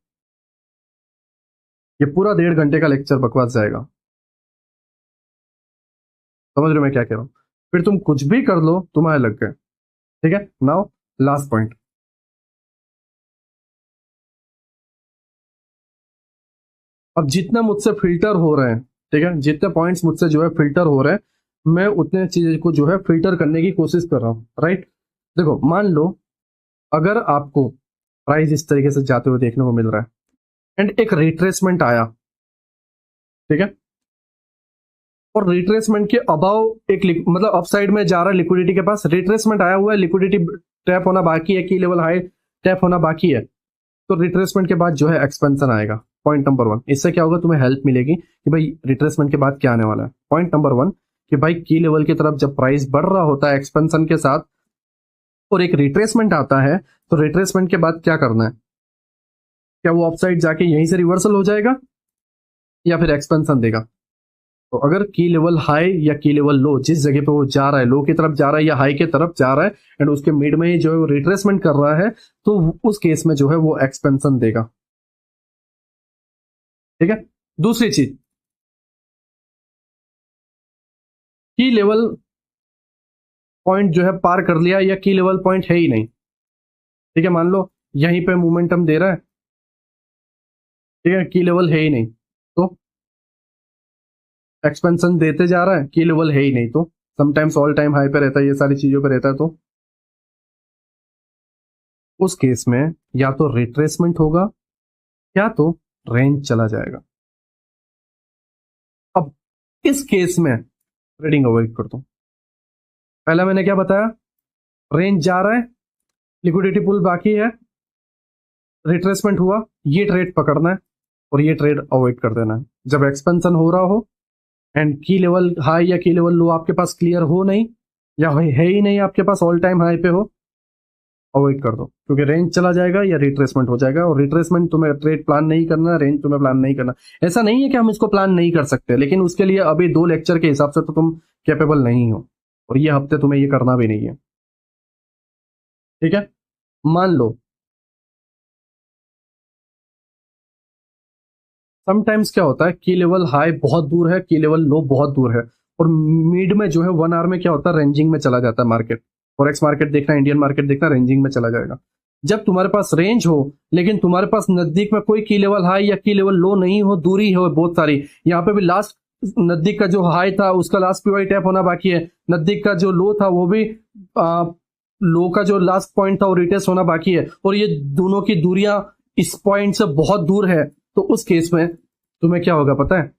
ये पूरा 1.5 घंटे का लेक्चर बकवास जाएगा। समझ रहे हो मैं क्या कह रहा हूं, फिर तुम कुछ भी कर लो तुम्हारे लग गए। ठीक है, नाउ लास्ट पॉइंट, अब जितना मुझसे फिल्टर हो रहे हैं, ठीक है, जितने पॉइंट्स मुझसे जो है फिल्टर हो रहे हैं, मैं उतने चीज को जो है फिल्टर करने की कोशिश कर रहा हूं। राइट, देखो मान लो अगर आपको प्राइस इस तरीके से जाते हुए देखने को मिल रहा है एंड एक रिट्रेसमेंट आया, ठीक है, और रिट्रेसमेंट के अबाव एक मतलब अपसाइड में जा रहा है लिक्विडिटी के पास, रिट्रेसमेंट आया हुआ है, लिक्विडिटी टैप होना बाकी है, की लेवल हाई टैप होना बाकी है, तो रिट्रेसमेंट के बाद जो है एक्सपेंशन आएगा। पॉइंट नंबर 1, इससे क्या होगा, तुम्हें हेल्प मिलेगी कि भाई रिट्रेसमेंट के बाद क्या आने वाला है। पॉइंट नंबर 1 कि भाई की लेवल की तरफ जब प्राइस बढ़ रहा होता है एक्सपेंशन के साथ और एक रिट्रेसमेंट आता है, तो रिट्रेसमेंट के बाद क्या करना है, क्या वो अपसाइड जाके यहीं से रिवर्सल हो जाएगा या फिर एक्सपेंशन देगा। तो अगर की लेवल हाई या की लेवल लो, जिस जगह पे वो जा रहा है, लो की तरफ जा रहा है या हाई की तरफ जा रहा है, एंड उसके मिड में ही जो है वो रिट्रेसमेंट कर रहा है, तो उस केस में जो है वो एक्सपेंशन देगा। ठीक है, दूसरी चीज, की लेवल पॉइंट जो है पार कर लिया या की लेवल पॉइंट है ही नहीं, ठीक है, मान लो यहीं पे मोमेंटम दे रहा है, ठीक है, की लेवल है ही नहीं, तो एक्सपेंशन देते जा रहा है, की लेवल है ही नहीं, तो समटाइम्स ऑल टाइम हाई पे रहता है, ये सारी चीजों पे रहता है, तो उस केस में या तो रिट्रेसमेंट होगा या तो रेंज चला जाएगा। अब इस केस में ट्रेडिंग अवॉइड कर दो। पहला मैंने क्या बताया, रेंज जा रहा है, लिक्विडिटी पुल बाकी है, रिट्रेसमेंट हुआ, ये ट्रेड पकड़ना है और ये ट्रेड अवॉइड कर देना है। जब एक्सपेंशन हो रहा हो एंड की लेवल हाई या की लेवल लो आपके पास क्लियर हो नहीं, या है ही नहीं आपके पास, ऑल टाइम हाई पे हो, अवॉइड कर दो, क्योंकि रेंज चला जाएगा या रिट्रेसमेंट हो जाएगा, और रिट्रेसमेंट तुम्हें ट्रेड प्लान नहीं करना, रेंज तुम्हें प्लान नहीं करना। ऐसा नहीं है कि हम इसको प्लान नहीं कर सकते, लेकिन उसके लिए अभी 2 लेक्चर के हिसाब से तो तुम कैपेबल नहीं हो, और ये हफ्ते तुम्हें ये करना भी नहीं है। ठीक है, मान लो समटाइम्स क्या होता है, की लेवल हाई बहुत दूर है, की लेवल लो बहुत दूर है, और मिड में जो है 1 आवर में क्या होता है, रेंजिंग में चला जाता है मार्केट। फॉरेक्स मार्केट देखना, इंडियन मार्केट देखना, रेंजिंग में चला जाएगा। जब तुम्हारे पास रेंज हो लेकिन तुम्हारे पास नजदीक में कोई की लेवल हाई या की लेवल लो नहीं हो, दूरी हो बहुत सारी, यहाँ पे भी लास्ट नजदीक का जो हाई था उसका लास्ट पीवाई टैप होना बाकी है, नजदीक का जो लो था वो भी लो का जो लास्ट पॉइंट था वो रिटेस्ट होना बाकी है, और ये दोनों की दूरियां इस पॉइंट से बहुत दूर है, तो उस केस में तुम्हें क्या होगा पता है,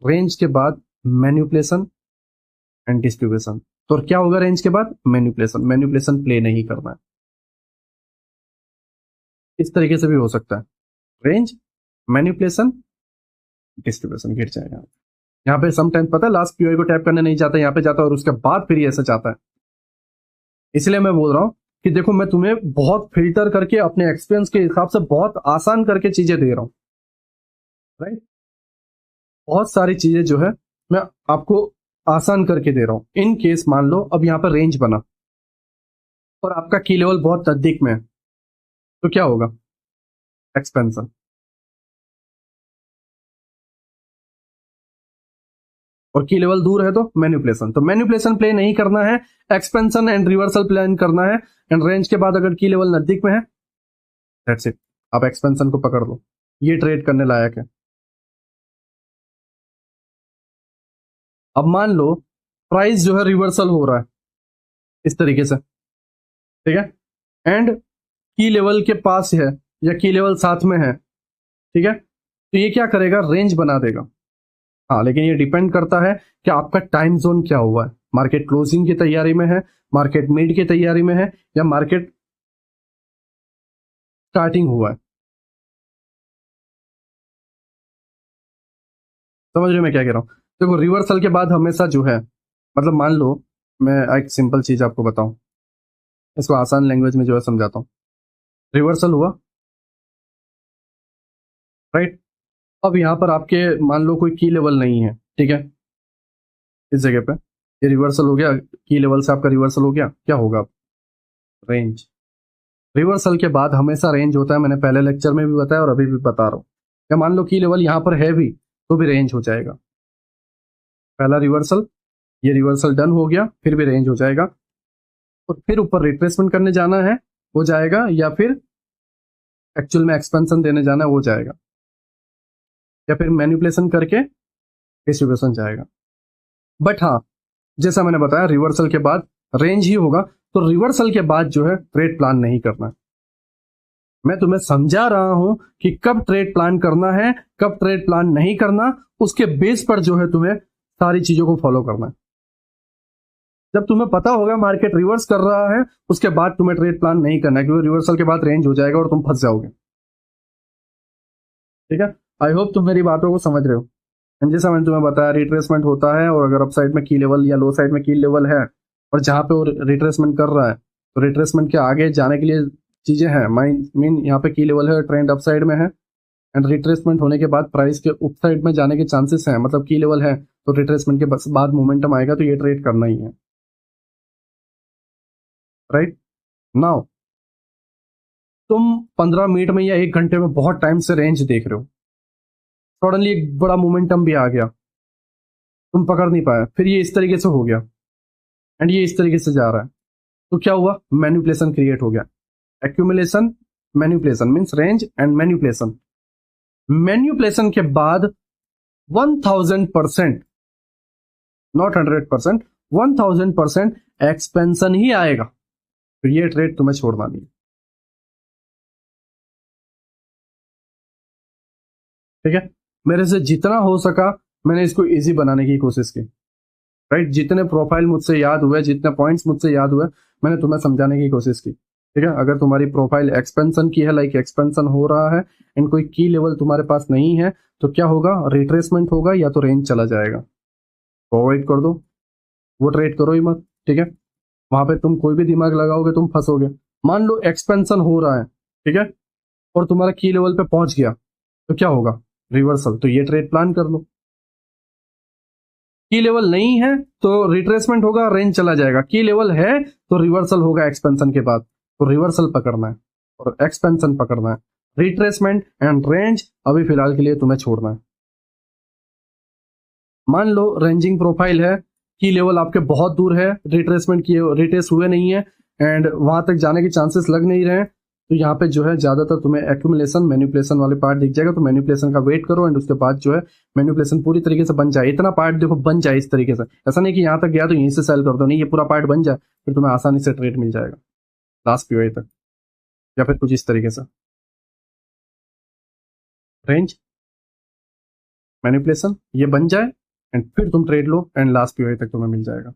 रेंज के बाद मैनिपुलेशन एंड डिस्ट्रीब्यूशन। तो क्या होगा रेंज के बाद, मैनिपुलेशन। मैनिपुलेशन प्ले नहीं करना है, इस तरीके से भी हो सकता है, रेंज, मैनिपुलेशन, डिस्ट्रीब्यूशन गिर जाएगा। यहाँ पे समटाइम पता है लास्ट पीओई को टैप करने नहीं जाता, यहाँ पे जाता है और उसके बाद फिर ये ऐसा चाहता है। इसलिए मैं बोल रहा हूं कि देखो मैं तुम्हें बहुत फिल्टर करके अपने एक्सपीरियंस के हिसाब से बहुत आसान करके चीजें दे रहा हूं, राइट। बहुत सारी चीजें जो है मैं आपको आसान करके दे रहा हूं। इन केस मान लो अब यहाँ पर रेंज बना और आपका की लेवल बहुत नजदीक में है, तो क्या होगा, एक्सपेंशन। और की लेवल दूर है तो मैनिपुलेशन। तो मैनिपुलेशन प्ले नहीं करना है, एक्सपेंशन एंड रिवर्सल प्लान करना है। एंड रेंज के बाद अगर की लेवल नजदीक में है, दैट्स इट, आप एक्सपेंशन को पकड़ लो, ये ट्रेड करने लायक है। अब मान लो प्राइस जो है रिवर्सल हो रहा है इस तरीके से, ठीक है, एंड की लेवल के पास है या की लेवल साथ में है, ठीक है, तो ये क्या करेगा, रेंज बना देगा। हाँ, लेकिन ये डिपेंड करता है कि आपका टाइम जोन क्या हुआ है, मार्केट क्लोजिंग की तैयारी में है, मार्केट मिड की तैयारी में है, या मार्केट स्टार्टिंग हुआ है। समझ रहे हो मैं क्या कह रहा हूं। देखो रिवर्सल के बाद हमेशा जो है, मतलब मान लो मैं एक सिंपल चीज आपको बताऊं, इसको आसान लैंग्वेज में जो है समझाता हूं। रिवर्सल हुआ, राइट। अब यहां पर आपके मान लो कोई की लेवल नहीं है, ठीक है, इस जगह पे ये रिवर्सल हो गया, की लेवल से आपका रिवर्सल हो गया, क्या होगा, रेंज। रिवर्सल के बाद हमेशा रेंज होता है, मैंने पहले लेक्चर में भी बताया और अभी भी बता रहा हूं। या मान लो की लेवल यहां पर है भी, तो भी रेंज हो जाएगा। पहला रिवर्सल, ये रिवर्सल डन हो गया, फिर भी रेंज हो जाएगा, और फिर ऊपर रिट्रेसमेंट करने जाना है, हो जाएगा, या फिर एक्चुअल में एक्सपेंशन देने जाना है, हो जाएगा, या फिर मैनिपुलेशन करके डिस्ट्रीब्यूशन जाएगा। बट हाँ, जैसा मैंने बताया रिवर्सल के बाद रेंज ही होगा, तो रिवर्सल के बाद जो है ट्रेड प्लान नहीं करना है। मैं तुम्हें समझा रहा हूं कि कब ट्रेड प्लान करना है, कब ट्रेड प्लान नहीं करना, उसके बेस पर जो है तुम्हें सारी चीजों को फॉलो करना है। जब तुम्हें पता होगा मार्केट रिवर्स कर रहा है, उसके बाद तुम्हें ट्रेड प्लान नहीं करना है, क्योंकि रिवर्सल के बाद रेंज हो जाएगा और तुम फंस जाओगे। ठीक है, आई होप तुम मेरी बातों को समझ रहे हो। जैसा मैंने तुम्हें बताया रिट्रेसमेंट होता है, और अगर अप साइड में की लेवल या लो साइड में की लेवल है, और जहां पे वो रिट्रेसमेंट कर रहा है, तो रिट्रेसमेंट के आगे जाने के लिए चीजें हैं, मीन यहाँ पे की लेवल है, ट्रेंड अप साइड में है, एंड रिट्रेसमेंट होने के बाद प्राइस के उप साइड में जाने के चांसेस हैं, मतलब की लेवल है तो रिट्रेसमेंट के बाद मोमेंटम आएगा, तो ये ट्रेड करना ही है, राइट। नाउ तुम 15 मिनट में या 1 घंटे में बहुत टाइम से रेंज देख रहे हो, सडनली एक बड़ा मोमेंटम भी आ गया, तुम पकड़ नहीं पाया, फिर ये इस तरीके से हो गया, एंड ये इस तरीके से जा रहा है, तो क्या हुआ, मैनिपुलेशन क्रिएट हो गया। Accumulation, manipulation means range and manipulation. Manipulation के बाद 1000%, नॉट 100%, 1000% एक्सपेंशन ही आएगा, फिर ये ट्रेड तुम्हें छोड़ना नहीं। ठीक है, मेरे से जितना हो सका मैंने इसको इजी बनाने की कोशिश की, राइट। जितने प्रोफाइल मुझसे याद हुए, जितने पॉइंट्स मुझसे याद हुए, मैंने तुम्हें समझाने की कोशिश की। ठीक है, अगर तुम्हारी प्रोफाइल एक्सपेंशन की है, लाइक एक्सपेंशन हो रहा है, एंड कोई की लेवल तुम्हारे पास नहीं है, तो क्या होगा, रिट्रेसमेंट होगा या तो रेंज चला जाएगा, तो अवॉइड कर दो, वो ट्रेड करो ही मत। ठीक है, वहां पे तुम कोई भी दिमाग लगाओगे तुम फंसोगे। मान लो एक्सपेंशन हो रहा है, ठीक है, और तुम्हारा की लेवल पे पहुंच गया, तो क्या होगा, रिवर्सल। तो ये ट्रेड प्लान कर लो। की लेवल नहीं है तो रिट्रेसमेंट होगा, रेंज चला जाएगा। की लेवल है तो रिवर्सल होगा एक्सपेंशन के बाद, तो रिवर्सल पकड़ना है और एक्सपेंशन पकड़ना है। रिट्रेसमेंट एंड रेंज अभी फिलहाल के लिए तुम्हें छोड़ना है। मान लो रेंजिंग प्रोफाइल है, की लेवल आपके बहुत दूर है, रिट्रेसमेंट किए रिट्रेस हुए नहीं है एंड वहां तक जाने के चांसेस लग नहीं रहे हैं, तो यहाँ पे जो है ज्यादातर तुम्हें एक्यूमुलेशन मैनिपुलेशन वाले पार्ट दिख जाएगा। तो मैनिपुलेशन का वेट करो एंड उसके बाद जो है मैनिपुलेशन पूरी तरीके से बन जाए। इतना पार्ट देखो बन जाए इस तरीके से, ऐसा नहीं कि यहाँ तक गया तो यहीं से सेल कर दो, नहीं, ये पूरा पार्ट बन जाए, फिर तुम्हें आसानी से ट्रेड मिल जाएगा लास्ट पीओए तक, या फिर कुछ इस तरीके से। रेंज मैनिपुलेशन ये बन जाए एंड फिर तुम trade low and last POA तक तुम्हें मिल जाएगा।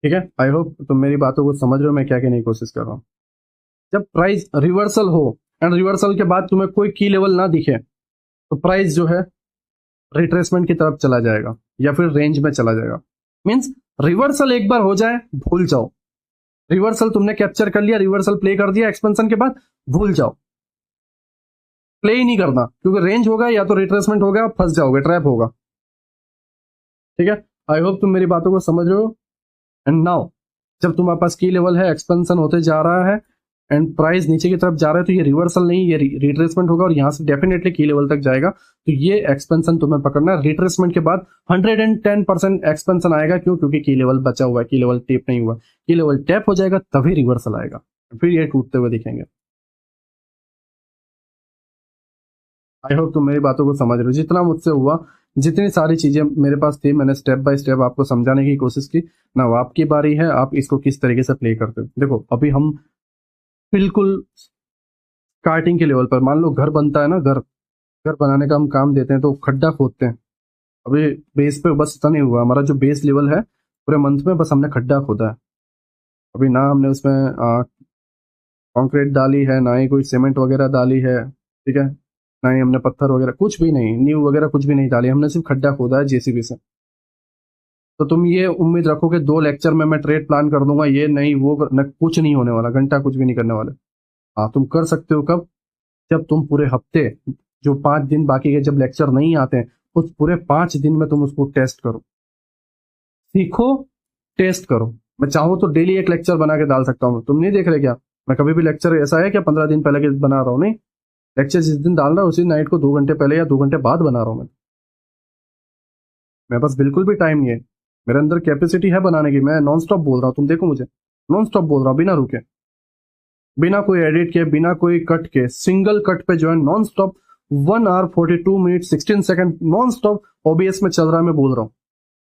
ठीक है, आई होप तुम मेरी बातों को समझ रहे हो मैं क्या कहने की कोशिश कर रहा हूँ। जब प्राइस रिवर्सल हो एंड रिवर्सल के बाद तुम्हें कोई की लेवल ना दिखे, तो प्राइस जो है रिट्रेसमेंट की तरफ चला जाएगा या फिर रेंज में चला जाएगा। मींस रिवर्सल एक बार हो जाए भूल जाओ, रिवर्सल तुमने कैप्चर कर लिया, रिवर्सल प्ले कर दिया एक्सपेंशन के बाद, भूल जाओ, प्ले ही नहीं करना, क्योंकि रेंज होगा या तो रिट्रेसमेंट होगा, फंस जाओगे, ट्रैप होगा। ठीक है, आई होप तुम मेरी बातों को समझ रहे हो। एंड नाउ जब तुम्हारे पास की लेवल है, एक्सपेंशन होते जा रहा है एंड प्राइस नीचे की तरफ जा रहा है, तो ये रिवर्सल नहीं, ये रिट्रेसमेंट होगा और यहां से डेफिनेटली की लेवल तक जाएगा। तो ये एक्सपेंशन तुम्हें पकड़ना है। रिट्रेसमेंट के बाद 110% एक्सपेंशन आएगा, क्यों, क्योंकि की लेवल बचा हुआ है, की लेवल टैप नहीं हुआ। की लेवल टैप हो जाएगा तभी रिवर्सल आएगा, फिर ये टूटते हुए दिखेंगे। आई होप तुम मेरी बातों को समझ रहे हो। जितना मुझसे हुआ, जितनी सारी चीजें मेरे पास थी, मैंने स्टेप बाय स्टेप आपको समझाने की कोशिश की ना। आपकी बारी है, आप इसको किस तरीके से प्ले करते हो। देखो अभी हम बिल्कुल स्टार्टिंग के लेवल पर, मान लो घर बनता है ना, घर घर बनाने का हम काम देते हैं तो खड्डा खोदते हैं। अभी बेस पे बस इतना नहीं हुआ, हमारा जो बेस लेवल है पूरे मंथ में बस हमने खड्डा खोदा है। अभी ना हमने उसमें कंक्रीट डाली है, ना ही कोई सीमेंट वगैरह डाली है, ठीक है, ना ही हमने पत्थर वगैरह, कुछ भी नहीं, नींव वगैरह कुछ भी नहीं डाली, हमने सिर्फ खड्डा खोदा है जेसीबी से। तो तुम ये उम्मीद रखो कि 2 लेक्चर में मैं ट्रेड प्लान कर दूंगा, ये नहीं, वो न, कुछ नहीं होने वाला, घंटा कुछ भी नहीं करने वाले। हाँ, तुम कर सकते हो कब, जब तुम पूरे हफ्ते, जो 5 दिन बाकी के जब लेक्चर नहीं आते हैं, उस पूरे 5 दिन में तुम उसको टेस्ट करो, सीखो, टेस्ट करो। मैं चाहूँ तो डेली एक लेक्चर बना के डाल सकता हूँ, तुम नहीं देख रहे क्या, मैं कभी भी लेक्चर ऐसा है क्या 15 दिन पहले के बना रहा हूँ, नहीं, लेक्चर जिस दिन डाल रहा हूँ उसी नाइट को 2 घंटे पहले या 2 घंटे बाद बना रहा हूँ मैं पास बिल्कुल भी टाइम नहीं है, मेरे अंदर कैपेसिटी है बनाने की, मैं नॉन स्टॉप बोल रहा हूँ, तुम देखो मुझे नॉन स्टॉप बोल रहा हूँ, बिना रुके, बिना कोई एडिट के, बिना कोई कट के, सिंगल कट पे जो है non stop 1 hour 42 minute 16 second non stop OBS में चल रहा है, मैं बोल रहा हूँ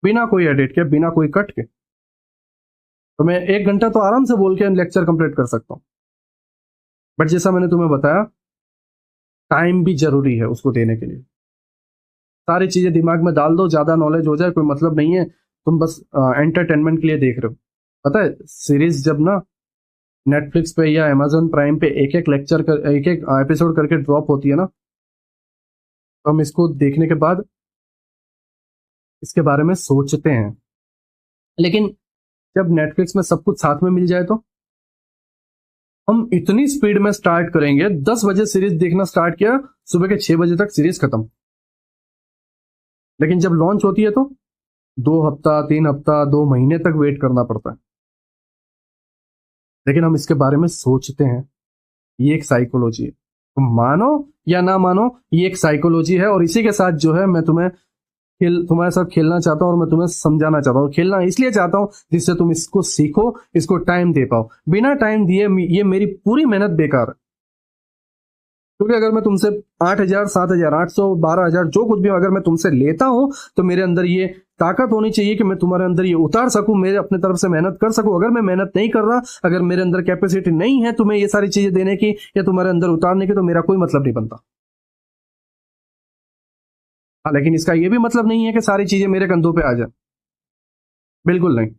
बिना कोई एडिट के, बिना कोई कट के। तो मैं 1 घंटा तो आराम से बोल के लेक्चर कंप्लीट कर सकता हूँ, बट जैसा मैंने तुम्हें बताया टाइम भी जरूरी है उसको देने के लिए। सारी चीजें दिमाग में डाल दो, ज्यादा नॉलेज हो जाए कोई मतलब नहीं है, तुम बस एंटरटेनमेंट के लिए देख रहे हो। पता है सीरीज जब ना नेटफ्लिक्स पे या अमेजोन प्राइम पे एक एक लेक्चर कर, एक एक एपिसोड करके ड्रॉप होती है ना, तो हम इसको देखने के बाद इसके बारे में सोचते हैं। लेकिन जब नेटफ्लिक्स में सब कुछ साथ में मिल जाए तो हम इतनी स्पीड में स्टार्ट करेंगे, 10 बजे सीरीज देखना स्टार्ट किया, सुबह के 6 बजे तक सीरीज खत्म। लेकिन जब लॉन्च होती है तो 2 हफ्ता 3 हफ्ता 2 महीने तक वेट करना पड़ता है। लेकिन हम इसके बारे में सोचते हैं, ये एक साइकोलॉजी है, तुम मानो या ना मानो, ये एक साइकोलॉजी है। और इसी के साथ जो है मैं तुम्हारे साथ खेलना चाहता हूं और मैं तुम्हें समझाना चाहता हूं। खेलना इसलिए चाहता हूं जिससे तुम इसको सीखो, इसको टाइम दे पाओ। बिना टाइम दिए ये मेरी पूरी मेहनत बेकार है, क्योंकि अगर मैं तुमसे 8,000 7,000 800 12,000 जो कुछ भी अगर मैं तुमसे लेता हूं, तो मेरे अंदर ये ताकत होनी चाहिए कि मैं तुम्हारे अंदर ये उतार सकूं, मेरे अपने तरफ से मेहनत कर सकूं। अगर मैं मेहनत नहीं कर रहा, अगर मेरे अंदर कैपेसिटी नहीं है तुम्हें ये सारी चीजें देने की या तुम्हारे अंदर उतारने की, तो मेरा कोई मतलब नहीं बनता। हाँ, लेकिन इसका ये भी मतलब नहीं है कि सारी चीजें मेरे कंधों पे आ जाए, बिल्कुल नहीं।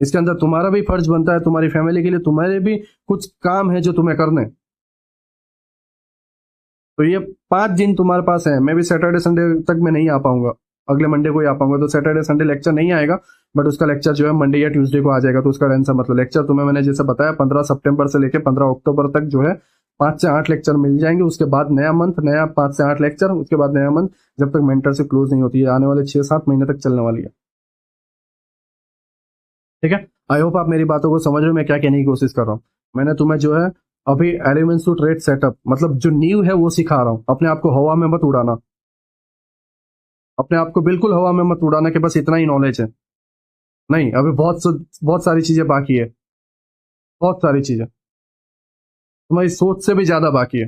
इसके अंदर तुम्हारा भी फर्ज बनता है, तुम्हारी फैमिली के लिए तुम्हारे भी कुछ काम है जो तुम्हें करने। तो ये 5 दिन तुम्हारे पास है, मैं भी सैटरडे संडे तक मैं नहीं आ पाऊंगा, अगले मंडे को ही आ पाऊंगा, तो सैटरडे संडे लेक्चर नहीं आएगा, बट उसका लेक्चर जो है मंडे या ट्यूसडे को आ जाएगा। तो उसका टेंशन मतलब, लेक्चर तुम्हें मैंने जैसे बताया 15 सितंबर से लेकर 15 अक्टूबर तक जो है 5 से 8 लेक्चर मिल जाएंगे। उसके बाद नया मंथ, नया 5 से 8 लेक्चर, उसके बाद नया मंथ, जब तक मेंटरशिप क्लोज नहीं होती है, आने वाले 6-7 महीने तक चलने वाली है। ठीक है, आई होप आप मेरी बातों को समझ रहे हो, मैं क्या कहने की कोशिश कर रहा हूँ। मैंने तुम्हें जो है अभी एलिमेंट्स टू ट्रेड सेटअप, मतलब जो नींव है वो सिखा रहा हूँ। अपने आप को हवा में मत उड़ाना, अपने आप को बिल्कुल हवा में मत उड़ाना कि बस इतना ही नॉलेज है। नहीं, अभी बहुत सारी चीजें बाकी है, बहुत सारी चीजें तुम्हारी सोच से भी ज्यादा बाकी है।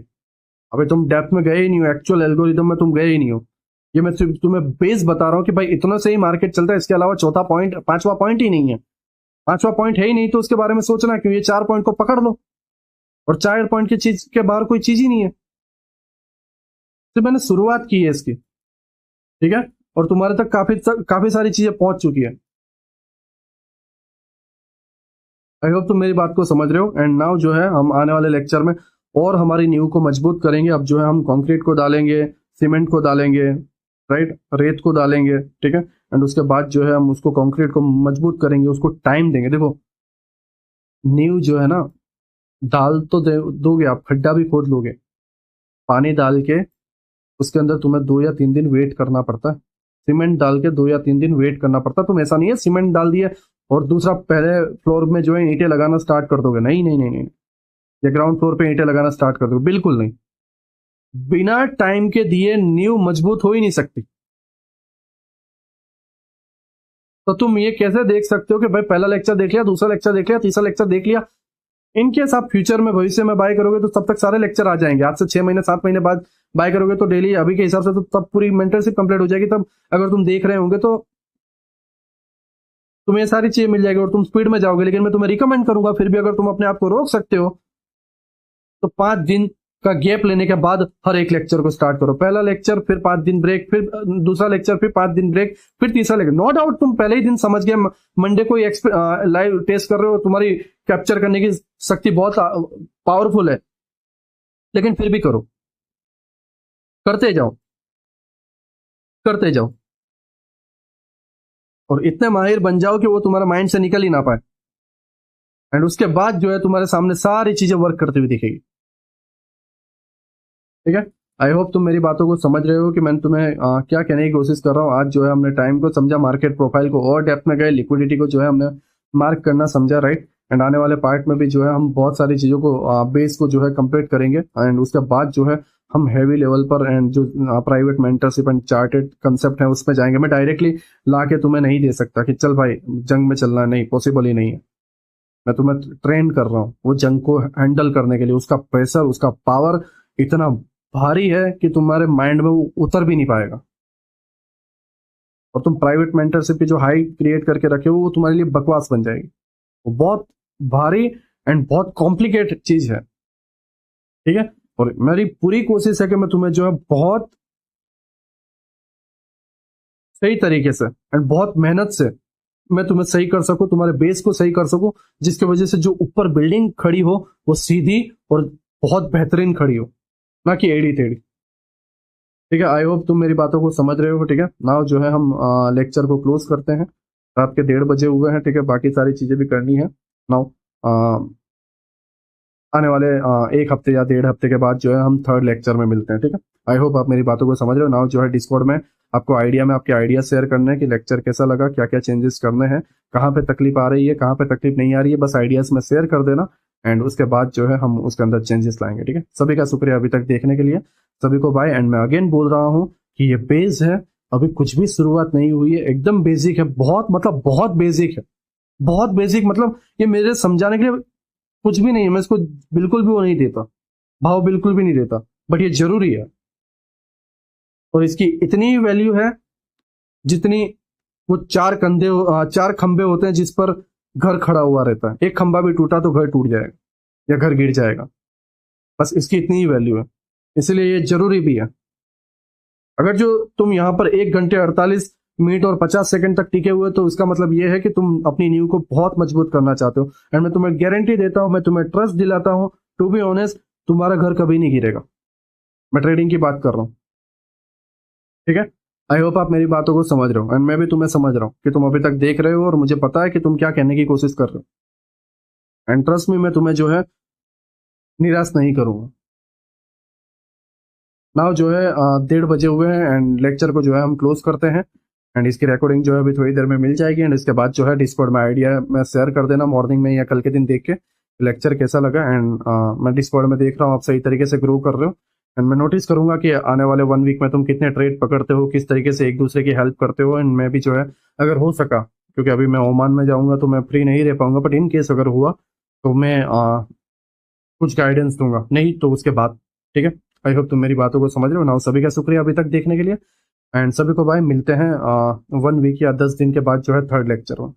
अभी तुम डेप्थ में गए ही नहीं हो, एक्चुअल एल्गोरिदम में तुम गए ही नहीं हो। ये मैं सिर्फ तुम्हें बेस बता रहा हूँ कि भाई इतना से ही मार्केट चलता है, इसके अलावा चौथा पॉइंट, पांचवा पॉइंट ही नहीं है। पांचवा पॉइंट है ही नहीं, तो उसके बारे में सोचना क्यों? ये 4 पॉइंट को पकड़ लो, और 4 पॉइंट की चीज के बाहर कोई चीज ही नहीं है। तो मैंने शुरुआत की है इसकी, ठीक है, और तुम्हारे तक काफी सारी चीजें पहुंच चुकी है। आई होप तुम मेरी बात को समझ रहे हो। एंड नाउ जो है हम आने वाले लेक्चर में और हमारी नींव को मजबूत करेंगे। अब जो है हम कंक्रीट को डालेंगे, सीमेंट को डालेंगे, राइट, रेत को डालेंगे, ठीक है। एंड उसके बाद जो है हम उसको कंक्रीट को मजबूत करेंगे, उसको टाइम देंगे। देखो, नींव जो है ना, डाल तो दोगे आप, खड्डा भी खोद लोगे, पानी डाल के उसके अंदर तुम्हें 2 या 3 दिन वेट करना पड़ता है। सीमेंट डाल के 2 या 3 दिन वेट करना पड़ता है। तुम ऐसा नहीं है सीमेंट डाल दिए और दूसरा पहले फ्लोर में जो है ईंटें लगाना स्टार्ट कर दोगे, नहीं नहीं नहीं नहीं, या ग्राउंड फ्लोर पे ईंटें लगाना स्टार्ट कर दोगे, बिल्कुल नहीं। बिना टाइम के दिए नींव मजबूत हो ही नहीं सकती। तो तुम ये कैसे देख सकते हो कि भाई पहला लेक्चर देख लिया, दूसरा लेक्चर देख लिया, तीसरा लेक्चर देख लिया, इनकेस आप फ्यूचर में, भविष्य में बाय करोगे तो तब तक सारे लेक्चर आ जाएंगे। आज से 6 महीने 7 महीने बाद बाय करोगे तो डेली अभी के हिसाब से तो तब पूरी मेंटरशिप कंप्लीट हो जाएगी। तब अगर तुम देख रहे होंगे तो तुम्हें सारी चीजें मिल जाएगी और तुम स्पीड में जाओगे। लेकिन मैं तुम्हें रिकमेंड करूंगा, फिर भी अगर तुम अपने आप को रोक सकते हो तो 5 दिन का गैप लेने के बाद हर एक लेक्चर को स्टार्ट करो। पहला लेक्चर, फिर 5 दिन ब्रेक, फिर दूसरा लेक्चर, फिर 5 दिन ब्रेक, फिर तीसरा लेक्चर। नो डाउट तुम पहले ही दिन समझ गए, मंडे को लाइव टेस्ट कर रहे हो, तुम्हारी कैप्चर करने की शक्ति बहुत पावरफुल है, लेकिन फिर भी करो, करते जाओ, करते जाओ, और इतने माहिर बन जाओ कि वो तुम्हारा माइंड से निकल ही ना पाए। एंड उसके बाद जो है तुम्हारे सामने सारी चीजें वर्क करती हुई दिखेगी। ठीक है, आई होप तुम मेरी बातों को समझ रहे हो कि मैं तुम्हें क्या कहने की कोशिश कर रहा हूँ। आज जो है हमने टाइम को समझा, मार्केट प्रोफाइल को और डेप्थ में गए, लिक्विडिटी को जो है हमने मार्क करना समझा, राइट। एंड आने वाले पार्ट में भी जो है हम बहुत सारी चीजों को, बेस को जो है कंप्लीट करेंगे। एंड उसके बाद जो है हम हैवी लेवल पर एंड जो private mentorship and chartered concept है उसमें जाएंगे। मैं डायरेक्टली ला के तुम्हें नहीं दे सकता कि चल भाई जंग में चलना, नहीं, पॉसिबल ही नहीं है। मैं तुम्हें ट्रेन कर रहा हूँ वो जंग को हैंडल करने के लिए। उसका प्रेशर, उसका पावर इतना भारी है कि तुम्हारे माइंड में वो उतर भी नहीं पाएगा। और तुम प्राइवेट मेंटरशिप की जो हाई क्रिएट करके रखे हो वो तुम्हारे लिए बकवास बन जाएगी। वो बहुत भारी एंड बहुत कॉम्प्लिकेटेड चीज है, ठीक है। और मेरी पूरी कोशिश है कि मैं तुम्हें जो है बहुत सही तरीके से एंड बहुत मेहनत से मैं तुम्हें सही कर सकूं, तुम्हारे बेस को सही कर सकूं, जिसकी वजह से जो ऊपर बिल्डिंग खड़ी हो वो सीधी और बहुत बेहतरीन खड़ी हो, ना कि एड़ी टेढ़ी। ठीक है, आई होप तुम मेरी बातों को समझ रहे हो। ठीक है, नाउ जो है हम लेक्चर को क्लोज करते हैं। रात के 1:30 बजे हुए हैं, ठीक है, बाकी सारी चीजें भी करनी है। नाउ आने वाले 1 हफ्ते या 1.5 हफ्ते के बाद जो है हम 3rd लेक्चर में मिलते हैं। ठीक है, आई होप आप मेरी बातों को समझ रहे हो। नाउ जो है डिस्कॉर्ड में आपको आइडिया में आपके आइडिया शेयर करने हैं कि लेक्चर कैसा लगा, क्या क्या चेंजेस करने हैं, कहाँ पे तकलीफ आ रही है, कहाँ पे तकलीफ नहीं आ रही है, बस आइडियाज में शेयर कर देना। एंड उसके बाद जो है हम उसके अंदर चेंजेस लाएंगे। ठीक है, सभी का शुक्रिया अभी तक देखने के लिए, सभी को बाय। एंड मैं अगेन बोल रहा हूँ कि ये बेस है, अभी कुछ भी शुरुआत नहीं हुई है, एकदम बेसिक है, बहुत मतलब बहुत बेसिक है, बहुत बेसिक। मतलब ये मेरे समझाने के लिए कुछ भी नहीं है, मैं इसको बिल्कुल भी वो नहीं देता, भाव बिल्कुल भी नहीं देता, बट ये जरूरी है। और इसकी इतनी वैल्यू है जितनी वो 4 खंबे होते हैं जिस पर घर खड़ा हुआ रहता है। एक खंबा भी टूटा तो घर टूट जाएगा या घर गिर जाएगा, बस इसकी इतनी ही वैल्यू है, इसलिए ये जरूरी भी है। अगर जो तुम यहाँ पर 1 घंटे 48 मिनट और 50 सेकंड तक टिके हुए, तो इसका मतलब यह है कि तुम अपनी नींव को बहुत मजबूत करना चाहते हो। एंड मैं तुम्हें गारंटी देता हूं, मैं तुम्हें ट्रस्ट दिलाता हूं, टू बी ऑनेस्ट, तुम्हारा घर कभी नहीं गिरेगा। मैं ट्रेडिंग की बात कर रहा हूं, ठीक है। आई होप आप मेरी बातों को समझ रहे हो एंड मैं भी तुम्हें समझ रहा हूँ कि तुम अभी तक देख रहे हो और मुझे पता है कि तुम क्या कहने की कोशिश कर रहे हो एंड ट्रस्ट में मैं तुम्हें जो है निराश नहीं करूंगा। नाउ जो है 1:30 बजे हुए हैं एंड लेक्चर को जो है हम क्लोज करते हैं एंड इसकी रिकॉर्डिंग जो है अभी थोड़ी देर में मिल जाएगी एंड इसके बाद जो है डिस्कॉर्ड में आइडिया मैं शेयर कर देना मॉर्निंग में या कल के दिन देख के लेक्चर कैसा लगा एंड मैं डिस्कॉर्ड में देख रहा हूँ आप सही तरीके से ग्रो कर रहे हो एंड मैं नोटिस करूंगा कि आने वाले 1 वीक में तुम कितने ट्रेड पकड़ते हो, किस तरीके से एक दूसरे की हेल्प करते हो एंड मैं भी जो है अगर हो सका, क्योंकि अभी मैं ओमान में जाऊंगा तो मैं फ्री नहीं रह पाऊंगा, बट इन केस अगर हुआ तो मैं कुछ गाइडेंस दूंगा, नहीं तो उसके बाद। ठीक है, आई होप तुम मेरी बातों को समझ रहे हो ना। सभी का शुक्रिया अभी तक देखने के लिए एंड सभी को बाय, मिलते हैं 1 वीक या 10 दिन के बाद जो है थर्ड लेक्चर में।